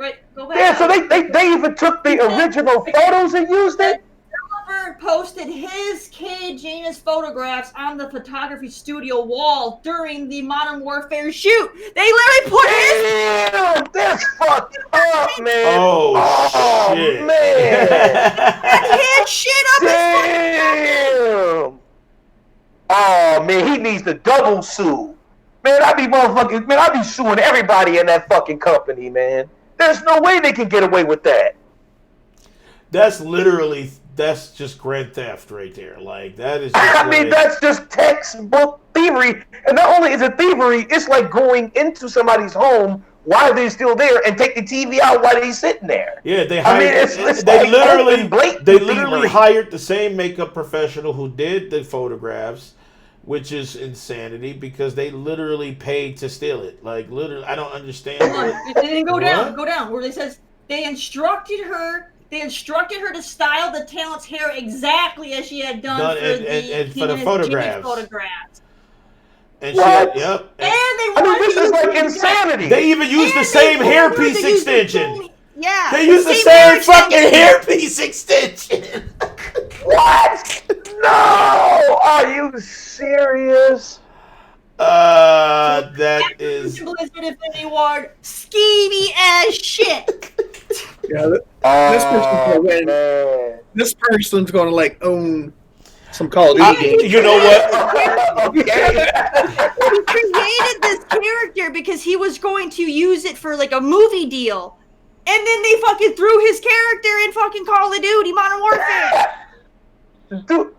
back. Yeah, so they even took the original photos and used it. Developer posted his kid Janus photographs on the photography studio wall during the Modern Warfare shoot. They literally put Damn, that's fucked up, man. Oh shit, man. That his shit up. Damn. Oh man, he needs to double sue. Man, I be suing everybody in that fucking company, man. There's no way they can get away with that. That's just grand theft right there. Like, that is just that's just textbook thievery. And not only is it thievery, it's like going into somebody's home while they're still there and take the TV out while they're sitting there. Yeah, they hired. They literally hired the same makeup professional who did the photographs, which is insanity because they literally paid to steal it. Like, literally, I don't understand. They didn't go down. Where they says they instructed her to style the talent's hair exactly as she had done for the photographs. And yep. This is like insanity. They even used the same hairpiece extension. Yeah. They used the same fucking hairpiece extension. What? No! Are you serious? That is Blizzard Infinity Ward, skeevy as shit. Yeah, this person's gonna like own some Call of Duty games. You know what? He created this character because he was going to use it for like a movie deal, and then they fucking threw his character in fucking Call of Duty Modern Warfare. Dude,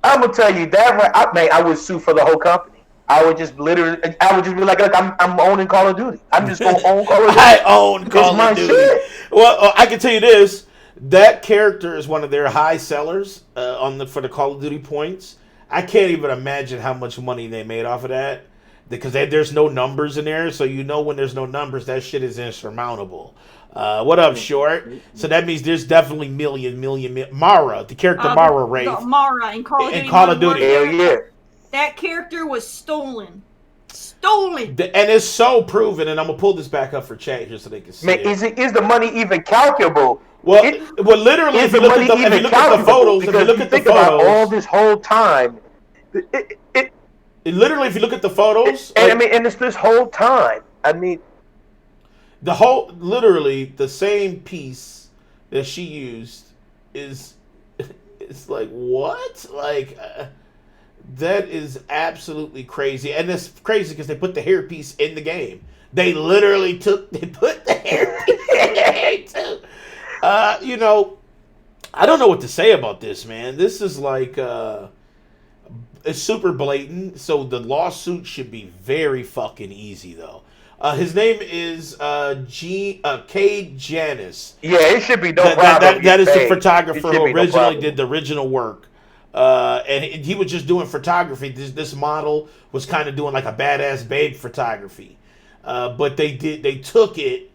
I'm gonna tell you that I would sue for the whole company. I would just be like, look, I'm owning Call of Duty. I'm just gonna own Call of Duty. I own Call of Duty. Shit. Well, I can tell you this: that character is one of their high sellers for the Call of Duty points. I can't even imagine how much money they made off of that because there's no numbers in there. So when there's no numbers, that shit is insurmountable. What up, Short? So that means there's definitely million. Mara, the character Mara, Wraith. Mara in Call of Duty. Hell yeah. That character was stolen. And it's so proven, and I'm gonna pull this back up for chat here so they can see. Man, it. Is the money even calculable? Well, literally, if you look at the photos, about all this whole time, literally, if you look at the photos, and it's this whole time. I mean, the same piece that she used is, it's like what, like. That is absolutely crazy, and it's crazy because they put the hairpiece in the game. They literally put the hairpiece in the game too. I don't know what to say about this, man. This is like it's super blatant. So the lawsuit should be very fucking easy, though. His name is Cade Janis. Yeah, it should be no problem. That is the photographer who originally did the original work. And he was just doing photography. This model was kind of doing like a badass babe photography, but they took it.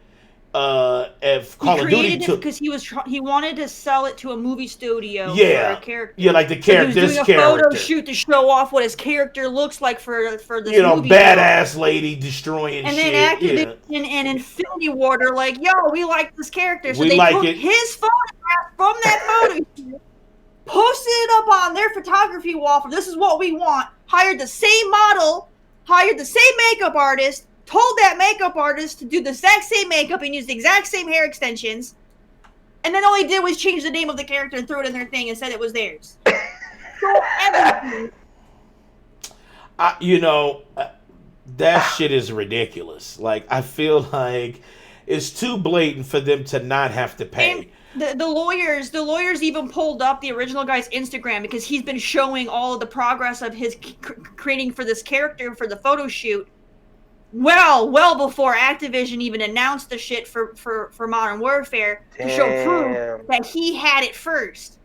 If Call of Duty took because he wanted to sell it to a movie studio. Yeah, for a character. Yeah, like the character. He was doing a photo shoot to show off what his character looks like for this movie badass lady destroying and shit. And then Activision and Infinity Ward are like, yo, we like this character, so they took his photograph from that photo shoot. Posted it up on their photography wall for this is what we want. Hired the same model, hired the same makeup artist, told that makeup artist to do the exact same makeup and use the exact same hair extensions. And then all he did was change the name of the character and threw it in their thing and said it was theirs. So everything. That shit is ridiculous. Like, I feel like it's too blatant for them to not have to pay. And the lawyers even pulled up the original guy's Instagram because he's been showing all of the progress of his creating for this character for the photo shoot. Well before Activision even announced the shit for Modern Warfare to show proof that he had it first.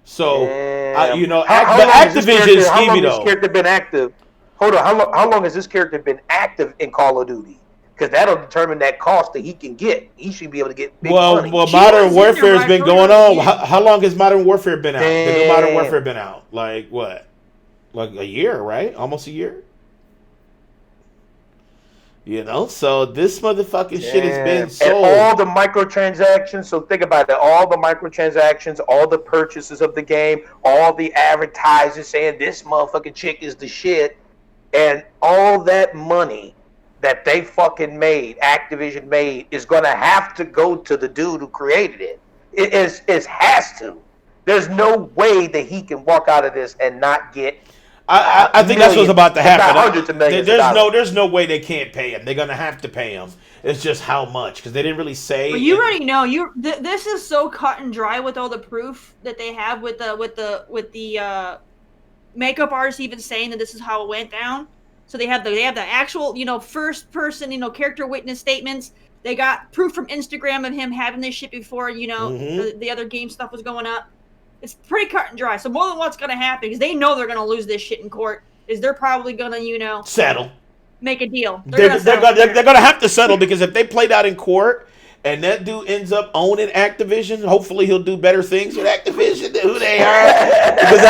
So, Activision is skeevy though. How long has this character been active? Hold on, how long has this character been active in Call of Duty? Because that'll determine that cost that he can get. He should be able to get big money. Well, Modern Warfare has been going on. How long has Modern Warfare been out? The new Modern Warfare been out? Like what? Like a year, right? Almost a year? So this motherfucking shit has been sold. And all the microtransactions, so think about it. All the microtransactions, all the purchases of the game, all the advertisers saying this motherfucking chick is the shit, and all that money that they fucking made, Activision made, is going to have to go to the dude who created it. It has to. There's no way that he can walk out of this and not get I think that's what's about to Millions, if not happen. hundreds of millions of dollars. There's no way they can't pay him. They're gonna have to pay him. It's just how much because they didn't really say. But you already know this is so cut and dry with all the proof that they have with the makeup artist even saying that this is how it went down. So they have the actual first person character witness statements. They got proof from Instagram of him having this shit before the other game stuff was going up. It's pretty cut and dry. So more than what's gonna happen because they know they're gonna lose this shit in court. Is they're probably gonna settle. Make a deal. They're gonna have to settle because if they played out in court and that dude ends up owning Activision, hopefully he'll do better things with Activision than who they are. Because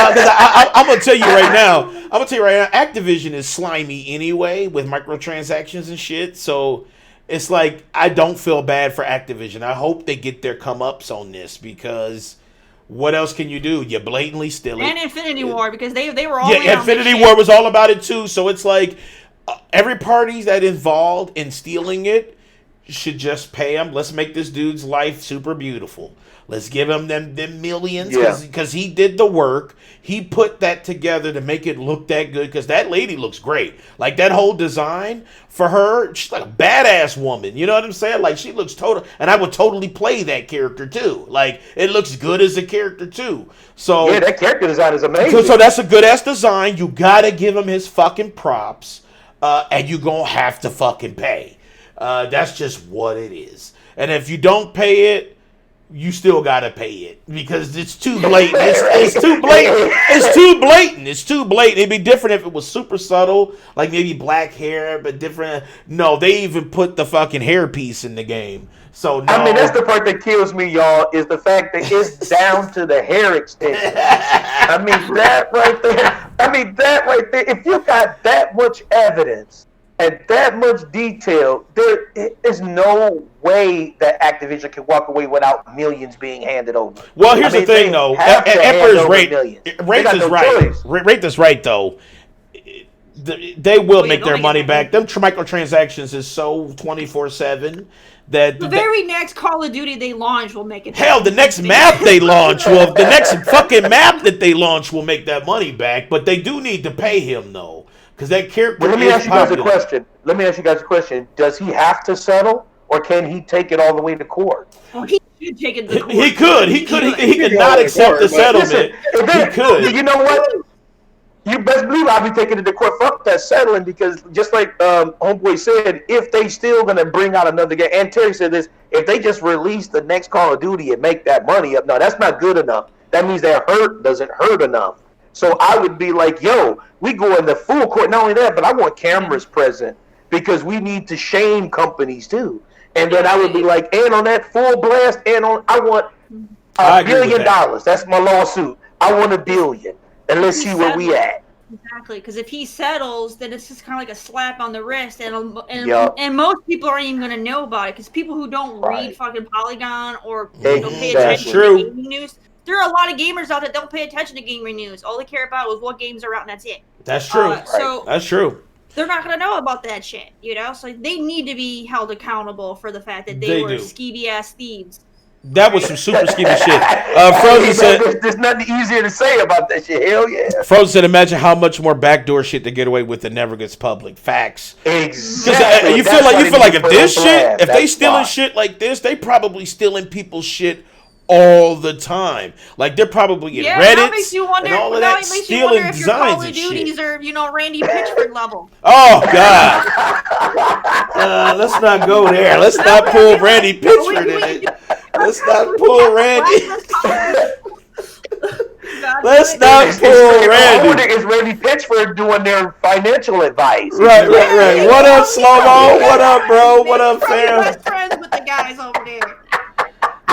I'm gonna tell you right now, Activision is slimy anyway with microtransactions and shit. So it's like I don't feel bad for Activision. I hope they get their come-ups on this because. What else can you do? You blatantly steal it. And Infinity War because they were all Infinity War was all about it too. So it's like every party that involved in stealing it should just pay him. Let's make this dude's life super beautiful. Let's give him them millions because he did the work. He put that together to make it look that good because that lady looks great. Like that whole design for her, she's like a badass woman. You know what I'm saying? Like she looks total, and I would totally play that character too. Like it looks good as a character too. So yeah, that character design is amazing. So that's a good ass design. You gotta give him his fucking props, and you gonna have to fucking pay. That's just what it is. And if you don't pay it, you still gotta pay it because it's too blatant. It's too blatant. It's too blatant. It's too blatant. It'd be different if it was super subtle, like maybe black hair, but different. No, they even put the fucking hairpiece in the game. So no. I mean, that's the part that kills me, y'all, is the fact that it's down to the hair extension. I mean, that right there. If you got that much evidence and that much detail, there is no way that Activision can walk away without millions being handed over. Well, here's the thing, though. Emperor's rate this right, though. They will make their money back. Them microtransactions is so 24/7 that the very next Call of Duty they launch will make it. Hell, the next map they launch the next fucking map that they launch will make that money back. But they do need to pay him though, because that character. Well, let me ask you guys a question. Does he have to settle, or can he take it all the way to court? Well, he should take it to court. He could not accept the settlement. He could. You know what? You best believe I'll be taking it to court. Fuck that settling, because just like Homeboy said, if they still gonna bring out another game, and Terry said this, if they just release the next Call of Duty and make that money up, no, that's not good enough. That means their hurt doesn't hurt enough. So I would be like, yo, we go in the full court. Not only that, but I want cameras present because we need to shame companies too. And then I would be like, and on that full blast, I want $1 billion. That's my lawsuit. I want $1 billion. And let's see where we at. Exactly, because if he settles, then it's just kind of like a slap on the wrist, and most people aren't even going to know about it because people who don't read fucking Polygon or pay attention to gaming news, there are a lot of gamers out that don't pay attention to gaming news. All they care about is what games are out, and that's it. That's true. So that's true. They're not going to know about that shit, So they need to be held accountable for the fact that they were skeevy ass thieves. That was some super skeevy shit. Frozen said, "There's nothing easier to say about that shit." Hell yeah. Frozen said, "Imagine how much more backdoor shit they get away with that never gets public." Facts. Exactly. You feel like if they stealing shit like this, they probably stealing people's shit all the time. Like they're probably in Reddit and all of that stealing designs and shit. Call of Duties are Randy Pitchford level. Oh God. Let's not go there. Let's not pull Randy Pitchford in it. Let's not pull Randy. Let's not pull Randy. Is Randy Pitchford doing their financial advice? Right. What up, Slow-Mo? What up, bro? What up, fam? Best friends with the guys over there.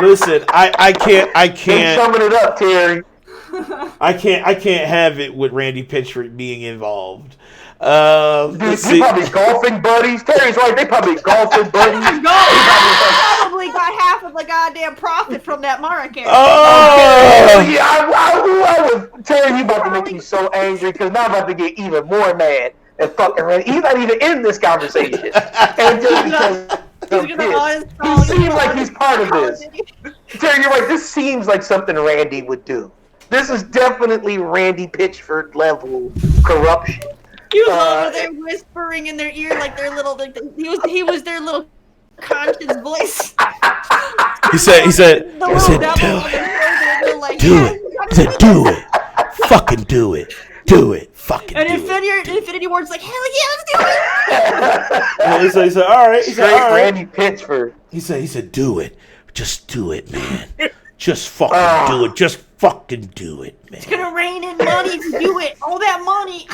Listen, I can't. Summing it up, Terry. I can't have it with Randy Pitchford being involved. Dude, they probably golfing buddies. Terry's right. They probably golfing buddies. Probably got half of the goddamn profit from that Mara character. Oh yeah, I was Terry. You about to make me so angry because now I'm about to get even more mad at fucking Randy. He's not even in this conversation, and just because. He seems like he's part of this. Terry, you're right. This seems like something Randy would do. This is definitely Randy Pitchford level corruption. He was over there whispering in their ear like their little. Like, he was their little conscious voice. He said, do it. Do it. He said, do it. Fucking do it. Do it. Fucking do it. And Infinity Ward's like, hell yeah, let's do it. He said, all right. He said, all right. Randy Pitchford. He said, do it. Just do it, man. Just fucking do it. Just fucking do it, man. It's gonna rain in money to do it. All that money.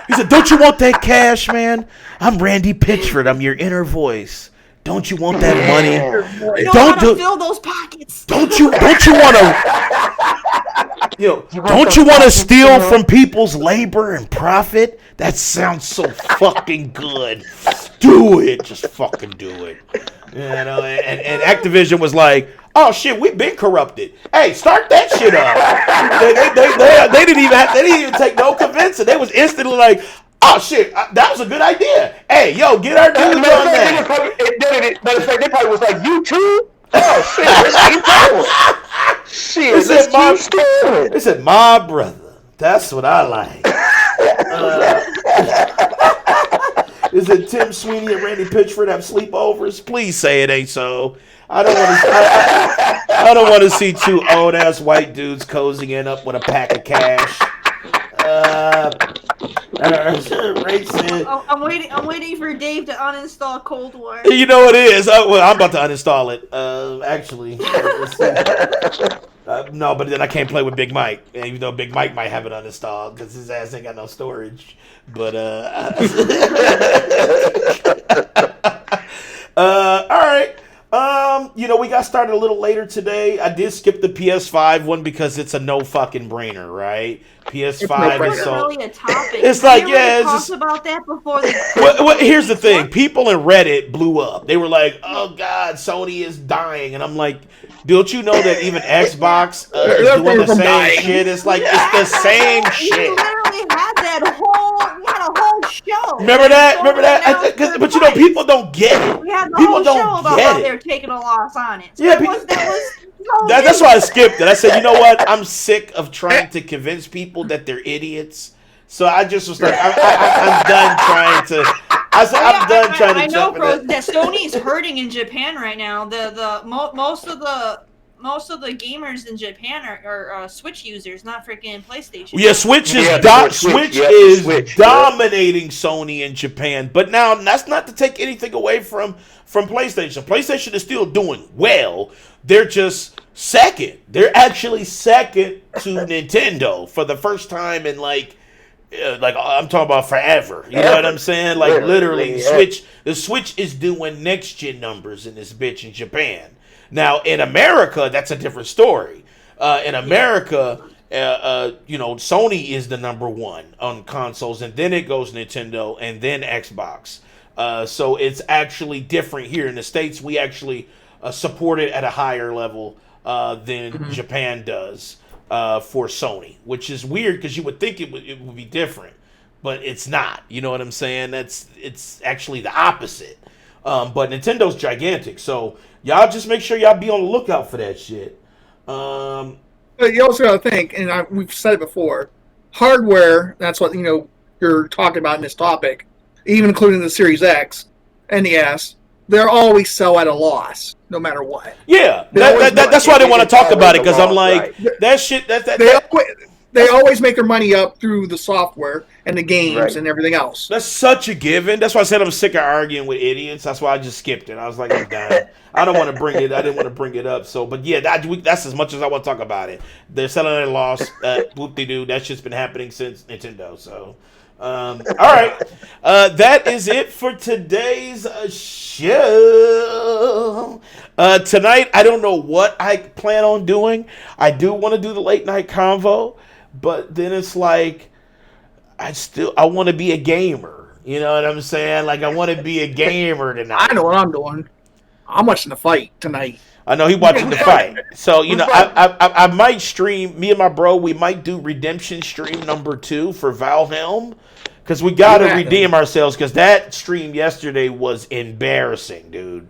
He said, don't you want that cash, man? I'm Randy Pitchford. I'm your inner voice. Don't you want that money? Don't fill those pockets. Don't you want to? Don't you want to steal from people's labor and profit? That sounds so fucking good. Do it. Just fucking do it. And Activision was like, oh shit, we've been corrupted. Hey, start that shit up. They didn't even take no convincing. They was instantly like, oh shit, that was a good idea. Hey, yo, get our dudes on that. Matter of fact, they probably was like, you too? Oh shit, let's keep going. Shit, let's keep going. They said, my brother, that's what I like. Is it Tim Sweeney and Randy Pitchford have sleepovers? Please say it ain't so. I don't want to see two old ass white dudes cozying up with a pack of cash. Ray said, I'm waiting for Dave to uninstall Cold War. You know what it is? I'm about to uninstall it. Actually, no, but then I can't play with Big Mike, even though Big Mike might have it uninstalled because his ass ain't got no storage. But all right. We got started a little later today. I did skip the PS5 one because it's a no fucking brainer, right? PS5 is so. Really a topic. It's like, it's talked about that before. Well, here's the thing: people in Reddit blew up. They were like, "Oh God, Sony is dying," and I'm like, "Don't you know that even Xbox is doing the same shit? It's like it's the same shit." We literally had a whole show. Remember that? But people don't get it. We had the People whole don't show about get how it. they're taking a loss on it. So Yeah, that's why I skipped it. I said, you know what? I'm sick of trying to convince people that they're idiots. So I just was like, I'm done trying to. I know, bro, that Sony is hurting in Japan right now. Most of the gamers in Japan are Switch users, not freaking PlayStation. Yeah, Switch is dominating Sony in Japan. But now that's not to take anything away from PlayStation. PlayStation is still doing well. They're just second. They're actually second to Nintendo for the first time in like I'm talking about forever. You know what I'm saying? Like literally, the Switch is doing next gen numbers in this bitch in Japan. Now, in America, that's a different story. In America, Sony is the number one on consoles, and then it goes Nintendo, and then Xbox. So it's actually different here. In the States, we actually support it at a higher level than Japan does for Sony, which is weird because you would think it would be different, but it's not. You know what I'm saying? It's actually the opposite. But Nintendo's gigantic, so y'all just make sure y'all be on the lookout for that shit. But you also got to think, and we've said it before, hardware, that's what you're talking about in this topic, even including the Series X and the S, they'll always sell at a loss, no matter what. Yeah, that's why I didn't want to talk about it, because I'm like, that shit, they always make their money up through the software and the games and everything else. That's such a given. That's why I said I'm sick of arguing with idiots. That's why I just skipped it. I was like, I'm done. I don't want to bring it. I didn't want to bring it up. So, but yeah, that's as much as I want to talk about it. They're selling at a loss. Whoop-de-doo. That shit's been happening since Nintendo. So, all right. That is it for today's show. Tonight, I don't know what I plan on doing. I do want to do the late night convo, but then it's like, I want to be a gamer. You know what I'm saying? Like, I want to be a gamer tonight. I know what I'm doing. I'm watching the fight tonight. I know he's watching the fight. So, I might stream, me and my bro, we might do Redemption stream number 2 for Valheim. Because we got to redeem ourselves, because that stream yesterday was embarrassing, dude.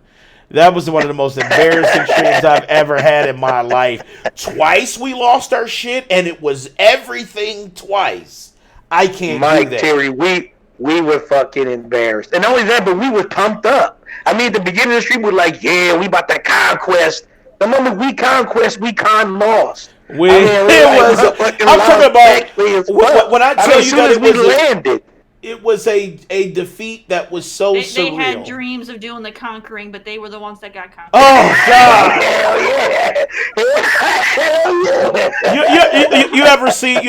That was one of the most embarrassing streams I've ever had in my life. Twice we lost our shit, and it was everything twice. I can't do that. Terry, we were fucking embarrassed. And not only that, but we were pumped up. I mean, at the beginning of the stream, we were like, yeah, we about to conquest. The moment we conquest, we lost. I'm talking about when I tell you that it was a defeat that was so surreal. They had dreams of doing the conquering, but they were the ones that got conquered. Oh God! Hell yeah! You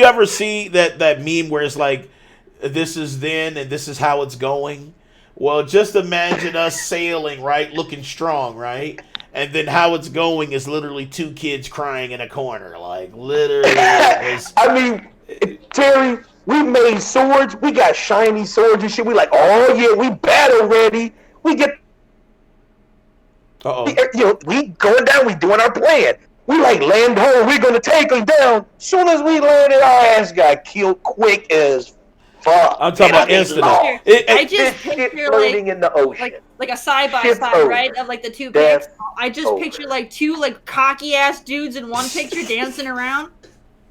ever see that meme where it's like, this is then and this is how it's going? Well, just imagine us sailing, right, looking strong, right, and then how it's going is literally two kids crying in a corner, like literally. I mean, Terry. We made swords. We got shiny swords and shit. We like, oh yeah, we battle ready. We get, we going down. We doing our plan. We like land home. We're gonna take them down. Soon as we landed, our ass got killed quick as fuck. I'm talking about instant. I just picture floating in the ocean, like a side by side, right, of like the two pics. I just picture like two like cocky ass dudes in one picture dancing around.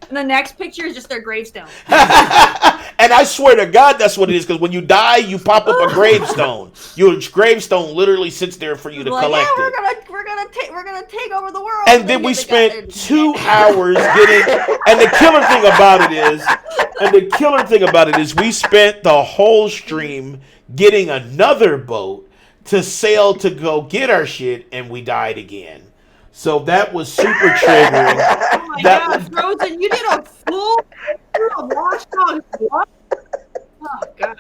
And the next picture is just their gravestone. And I swear to God, that's what it is. Because when you die, you pop up a gravestone. Your gravestone literally sits there for you to collect it. We're gonna take over the world. And then we spent 2 hours getting. And the killer thing about it is, we spent the whole stream getting another boat to sail to go get our shit, and we died again. So that was super triggering. Oh my God, Frozen, you did a full Watch Dogs 1? Oh God.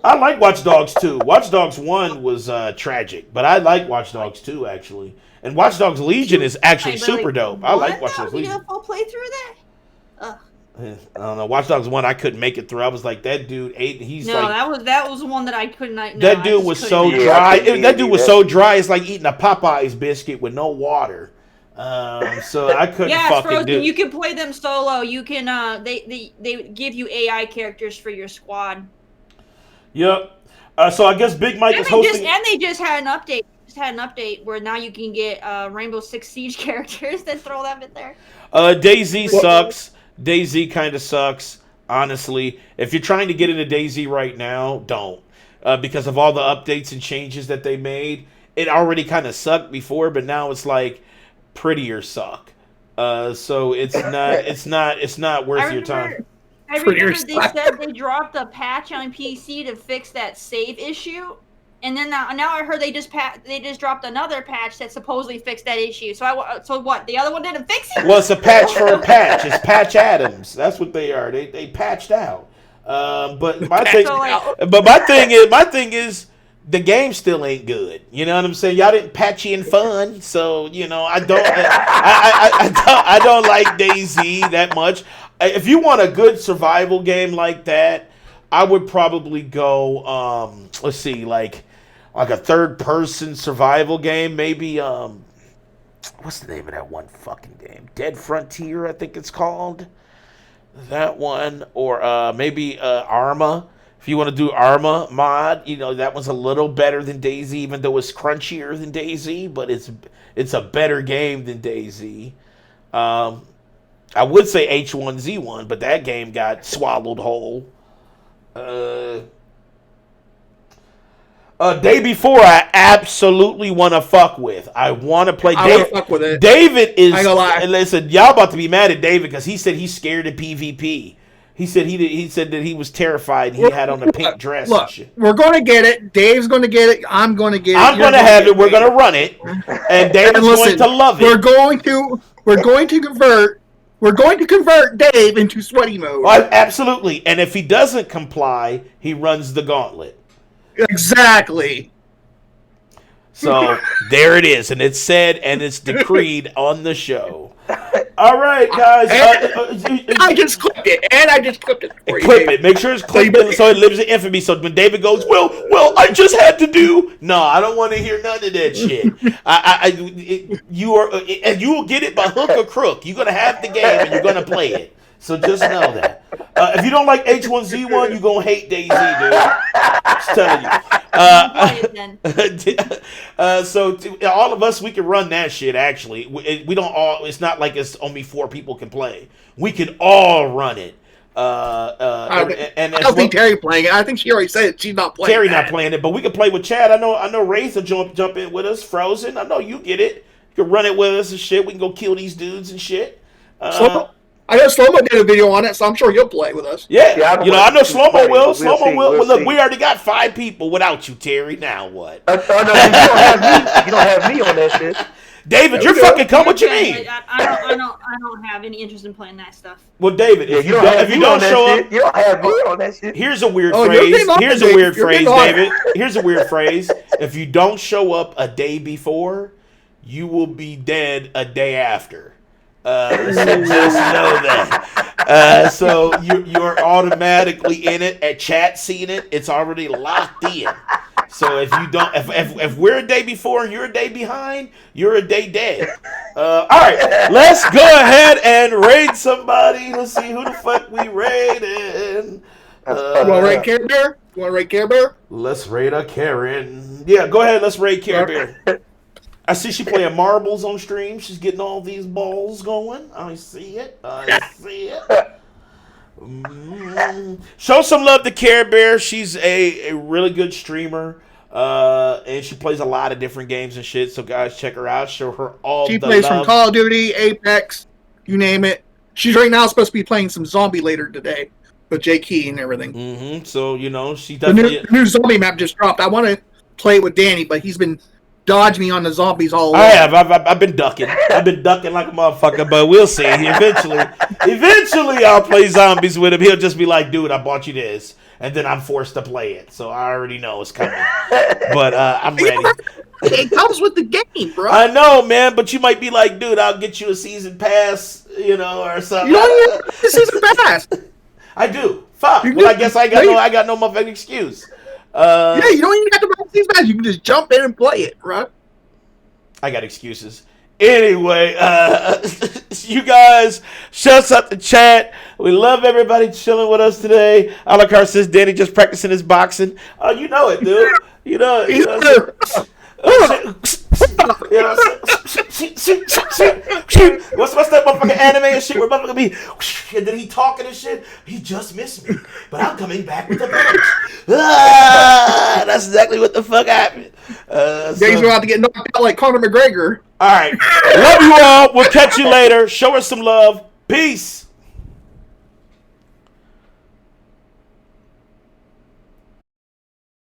I like Watch Dogs 2. Watch Dogs 1 was tragic, but I like Watch Dogs 2 actually. And Watch Dogs Legion is actually super dope. I like Watch Dogs Legion. You did a full playthrough there? Ugh. I don't know. Watch Dogs 1, I couldn't make it through. I was like, that dude ate. That was the one that I couldn't. That dude was so dry. That dude was so dry. It's like eating a Popeyes biscuit with no water. So I couldn't fucking do it. You can play them solo. You can. They give you AI characters for your squad. Yep. So I guess Big Mike is hosting. And they just had an update. Where now you can get Rainbow Six Siege characters that throw them in there. DayZ sucks. DayZ kind of sucks, honestly. If you're trying to get into DayZ right now, don't. Because of all the updates and changes that they made. It already kind of sucked before, but now it's like prettier suck. So it's not worth your time. I remember they said they dropped a patch on PC to fix that save issue. And then now I heard they just dropped another patch that supposedly fixed that issue. So what? The other one didn't fix it? Well, it's a patch for a patch. It's Patch Adams. That's what they are. They patched out. But my thing is the game still ain't good. You know what I'm saying? Y'all didn't patchy and fun. So I don't like DayZ that much. If you want a good survival game like that, I would probably go. Let's see, like a third-person survival game, maybe. What's the name of that one fucking game? Dead Frontier, I think it's called. That one, or maybe Arma. If you want to do Arma mod, that one's a little better than DayZ, even though it's crunchier than DayZ, but it's a better game than DayZ. I would say H1Z1, but that game got swallowed whole. Day Before, I absolutely want to fuck with. I want to play. I want to fuck with it. David is. I ain't gonna lie. Listen, y'all about to be mad at David because he said he's scared of PvP. He said that he was terrified. He had on a pink dress. Look, and shit. We're going to get it. Dave's going to get it. I'm going to get it. I'm going to have it. We're going to run it, and David's going to love it. We're going to convert Dave into sweaty mode. Absolutely. And if he doesn't comply, he runs the gauntlet. Exactly. So there it is, and it's said and it's decreed on the show. All right, guys. I just clipped it, for you. Clip it. Make sure it's clipped so it lives in infamy. So when David goes, well, I just had to do. No, I don't want to hear none of that shit. You will get it by hook or crook. You're gonna have the game and you're gonna play it. So just know that. If you don't like H1Z1, you're going to hate DayZ, dude. Just telling you. So all of us, we can run that shit, actually. We don't all, it's not like it's only 4 people can play. We can all run it. I don't think Terry playing it. I think she already said she's not playing Terry that. not playing it, but we can play with Chad. I know Wraith will jump in with us. Frozen, I know you get it. You can run it with us and shit. We can go kill these dudes and shit. I know Slow-Mo did a video on it, so I'm sure you'll play with us. Yeah, I know Slow-Mo will. We'll Slow-Mo will. see. Well, look, we already got 5 people without you, Terry. Now what? No, you don't have me. You don't have me on that shit. David, you're fucking come. What you mean? I don't have any interest in playing that stuff. Well, David, if you don't show up, you don't have me on that shit. here's a weird phrase. Here's a weird phrase, David. Here's a weird phrase. If you don't show up a day before, you will be dead a day after. So just know that. So you're automatically in it. At chat seeing it, it's already locked in. So if you don't, if we're a day before and you're a day behind, you're a day dead. All right, let's go ahead and raid somebody. Let's see who the fuck we raiding. You want to raid Care Bear? You want to raid Care Bear? Let's raid a Karen. Yeah, go ahead. Let's raid Care Bear. I see she playing marbles on stream. She's getting all these balls going. I see it. Show some love to Care Bear. She's a really good streamer. And she plays a lot of different games and shit. So guys, check her out. Show her all She the plays love. from Call of Duty, Apex, you name it. She's right now supposed to be playing some zombie later today with J Key and everything. Mm-hmm. So she The definitely. new zombie map just dropped. I want to play it with Danny, but he's been dodging me on the zombies all I along. have. I've been ducking. I've been ducking like a motherfucker, but we'll see. Eventually, I'll play zombies with him. He'll just be like, "Dude, I bought you this," and then I'm forced to play it. So I already know it's coming. But I'm ready. It comes with the game, bro. I know, man. But you might be like, "Dude, I'll get you a season pass, or something." You don't even have the season pass. I do. Fuck. You Well, I do. guess I got no motherfucking excuse. Yeah, you don't even have to buy the season pass. You can just jump in and play it, bro. I got excuses. Anyway, you guys, shouts out to chat. We love everybody chilling with us today. Alucard says Danny just practicing his boxing. Oh, you know it, dude. You know it. What's that motherfucking anime and shit where motherfucker be and then he talking and shit? He just missed me, but I'm coming back with a punch. That's exactly what the fuck happened. He's about to get knocked out like Conor McGregor. All right, love you all. We'll catch you later. Show us some love. Peace.